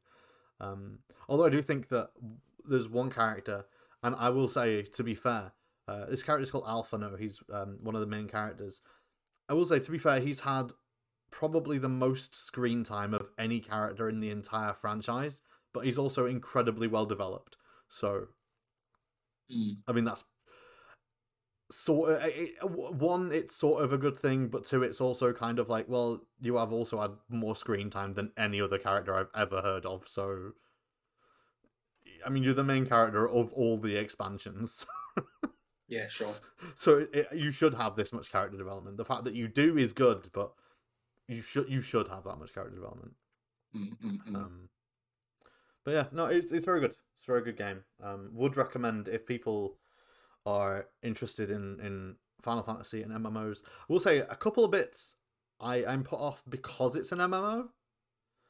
Although I do think that there's one character, and I will say, to be fair, this character is called Alphano. He's one of the main characters. I will say, to be fair, he's had probably the most screen time of any character in the entire franchise, but he's also incredibly well developed. So, I mean, that's sort of one, it's sort of a good thing, but two, it's also kind of like, well, you have also had more screen time than any other character I've ever heard of. So, I mean, you're the main character of all the expansions. Yeah, sure. So you should have this much character development. The fact that you do is good, but you should have that much character development. But yeah, no, it's very good. It's a very good game. Would recommend if people are interested in Final Fantasy and MMOs. I will say a couple of bits I'm put off because it's an MMO.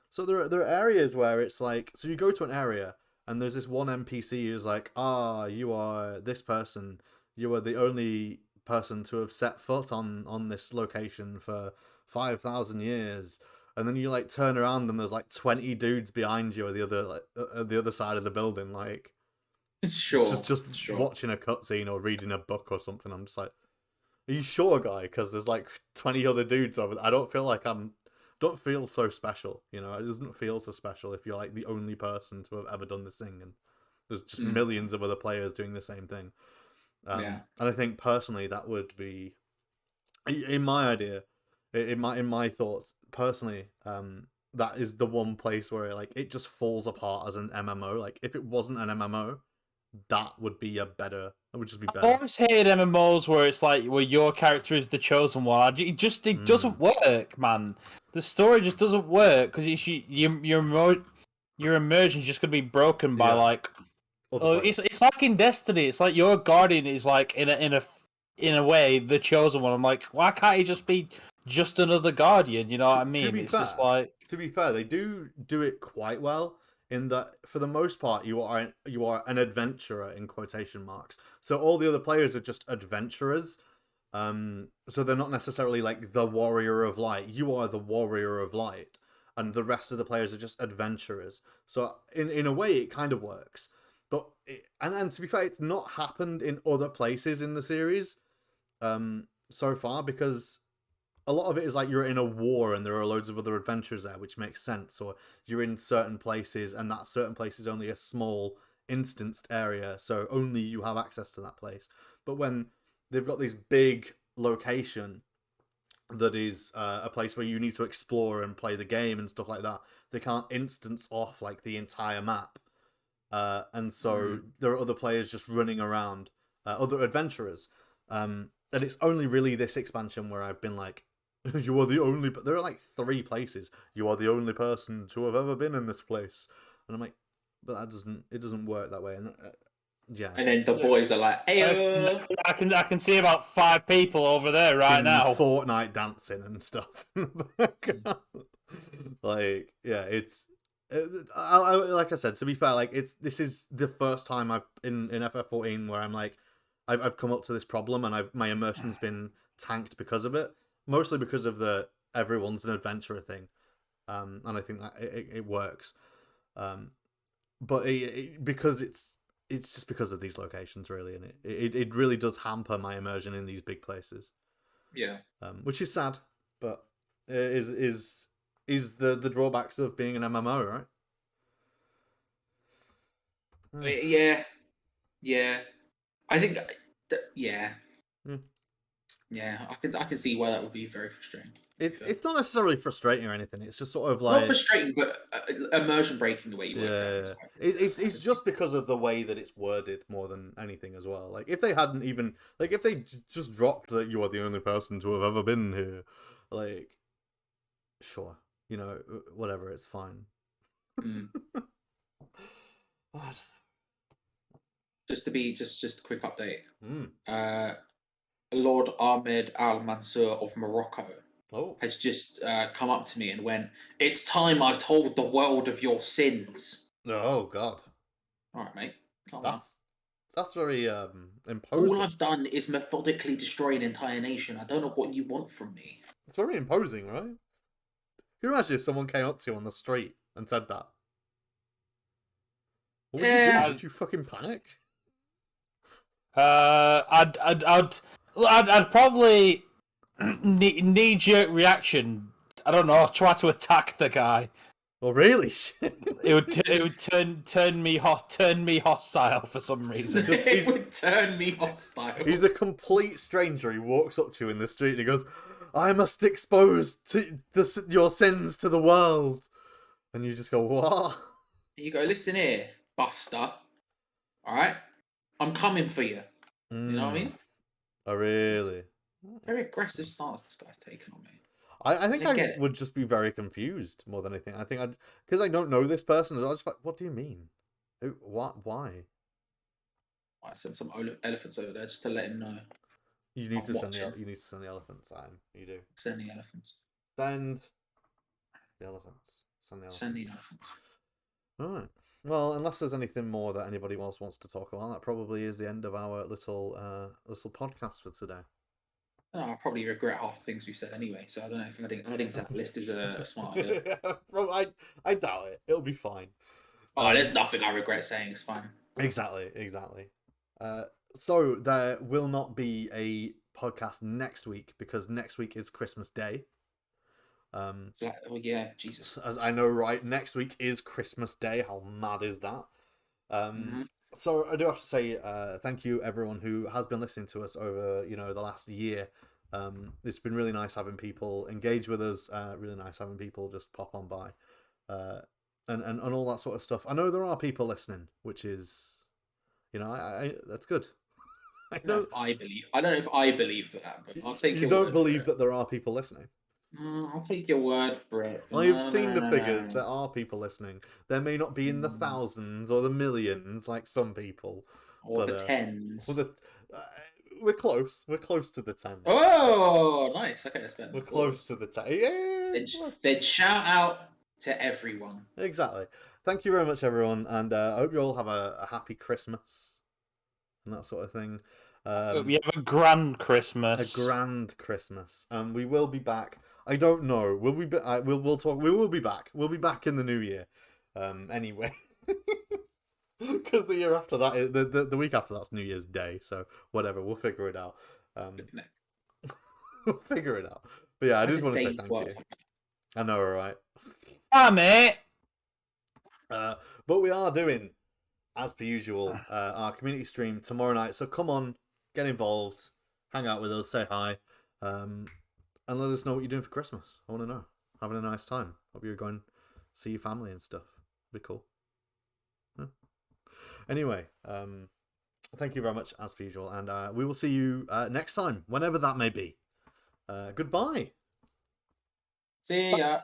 So there are areas where it's like, so you go to an area and there's this one NPC who's like, you are this person. You are the only person to have set foot on this location for 5,000 years. And then you like turn around and there's like 20 dudes behind you at the other side of the building, like sure, just watching a cutscene or reading a book or something. I'm just like, are you sure, guy? Because there's like 20 other dudes over there. I don't feel like don't feel so special, you know. It doesn't feel so special if you're like the only person to have ever done this thing, and there's just millions of other players doing the same thing. And I think personally that would be, in my idea, in my thoughts personally, that is the one place where it just falls apart as an MMO. Like if it wasn't an MMO, that would be it would just be better. I always hated MMOs where it's like where your character is the chosen one. It doesn't work, man. The story just doesn't work because your immersion is just gonna be broken by like. It's like in Destiny. It's like your guardian is like in a way the chosen one. I'm like, why can't he just be just another guardian? You know what I mean? To be fair, they do it quite well in that for the most part you are an adventurer in quotation marks. So all the other players are just adventurers. So they're not necessarily like the warrior of light. You are the warrior of light, and the rest of the players are just adventurers. So in a way, it kind of works. But and to be fair, it's not happened in other places in the series so far, because a lot of it is like you're in a war and there are loads of other adventures there, which makes sense. Or you're in certain places and that certain place is only a small instanced area, so only you have access to that place. But when they've got this big location that is a place where you need to explore and play the game and stuff like that, they can't instance off like the entire map. And so there are other players just running around, other adventurers. And it's only really this expansion where I've been like, you are the only... There are like 3 places. You are the only person to have ever been in this place. And I'm like, but it doesn't work that way. And yeah. And then the boys are like, hey, I can see about 5 people over there right now. Fortnite dancing and stuff. Like, yeah, it's... like I said, to be fair, like this is the first time I've in FF14 where I'm like, I've come up to this problem and my immersion's been tanked because of it, mostly because of the everyone's an adventurer thing, and I think that it works, but because it's just because of these locations really, and it really does hamper my immersion in these big places. Yeah, which is sad, but is the drawbacks of being an MMO, right? Yeah. I think, yeah. I can see why that would be very frustrating. It's not necessarily frustrating or anything. It's just sort of like not frustrating, but immersion breaking the way you work. Yeah. It's just because of the way that it's worded more than anything as well. Like if they hadn't even if they just dropped that you are the only person to have ever been here, like sure. You know, whatever, it's fine. Just a quick update. Lord Ahmed Al Mansur of Morocco has Oh. just come up to me and went, "It's time I told the world of your sins." Oh God. All right, mate, calm down. That's very All imposing. I've done is methodically destroy an entire nation. I don't know what you want from me. It's very imposing, right? Can you imagine if someone came up to you on the street and said that? What would you do? Would you fucking panic? I'd probably knee-jerk reaction. I don't know. Try to attack the guy. Oh, really? It would turn me hostile for some reason. It would turn me hostile. He's a complete stranger. He walks up to you in the street and he goes, "I must expose your sins to the world," and you just go, "What?" You go, "Listen here, Buster. All right, I'm coming for you." You know what I mean? Oh, really? Very aggressive stance this guy's taken on me. I think I would just be very confused more than anything. I think because I don't know this person. I just like, what do you mean? What? Why? I sent some elephants over there just to let him know. You need to send the elephants, Sam. You do. Send the elephants. Send the elephants. Send the elephants. All right. Well, unless there's anything more that anybody else wants to talk about, that probably is the end of our little podcast for today. I probably regret half the things we've said anyway, so I don't know if adding to that list is a smart idea. I doubt it. It'll be fine. Oh, there's nothing I regret saying. It's fine. Exactly. So there will not be a podcast next week because next week is Christmas Day. Oh yeah, Jesus. As I know, right? Next week is Christmas Day. How mad is that? So I do have to say thank you everyone who has been listening to us over the last year. It's been really nice having people engage with us. Really nice having people just pop on by, and all that sort of stuff. I know there are people listening, which is, I that's good. I don't know if I believe that, but I'll take. You don't believe that there are people listening? I'll take your word for it. I've seen the figures. There are people listening. There may not be in the thousands or the millions like some people, or the tens. We're close. We're close to the 10. Oh, nice. Okay, that's better. We're close to the 10. Yes. Then shout out to everyone. Exactly. Thank you very much, everyone, and I hope you all have a happy Christmas and that sort of thing. We have a grand Christmas. A grand Christmas. We will be back. I don't know. We'll talk. We will be back. We'll be back in the new year. Anyway. Because the year after that, the week after that's New Year's Day, so whatever, we'll figure it out. We'll figure it out. But yeah, I just want to say thank you. I know, right? Mate. But we are doing, as per usual, our community stream tomorrow night. So come on, get involved, hang out with us, say hi, and let us know what you're doing for Christmas. I want to know. Having a nice time. Hope you're going to see your family and stuff. Be cool. Anyway, thank you very much as per usual, and we will see you next time, whenever that may be. Goodbye. See ya.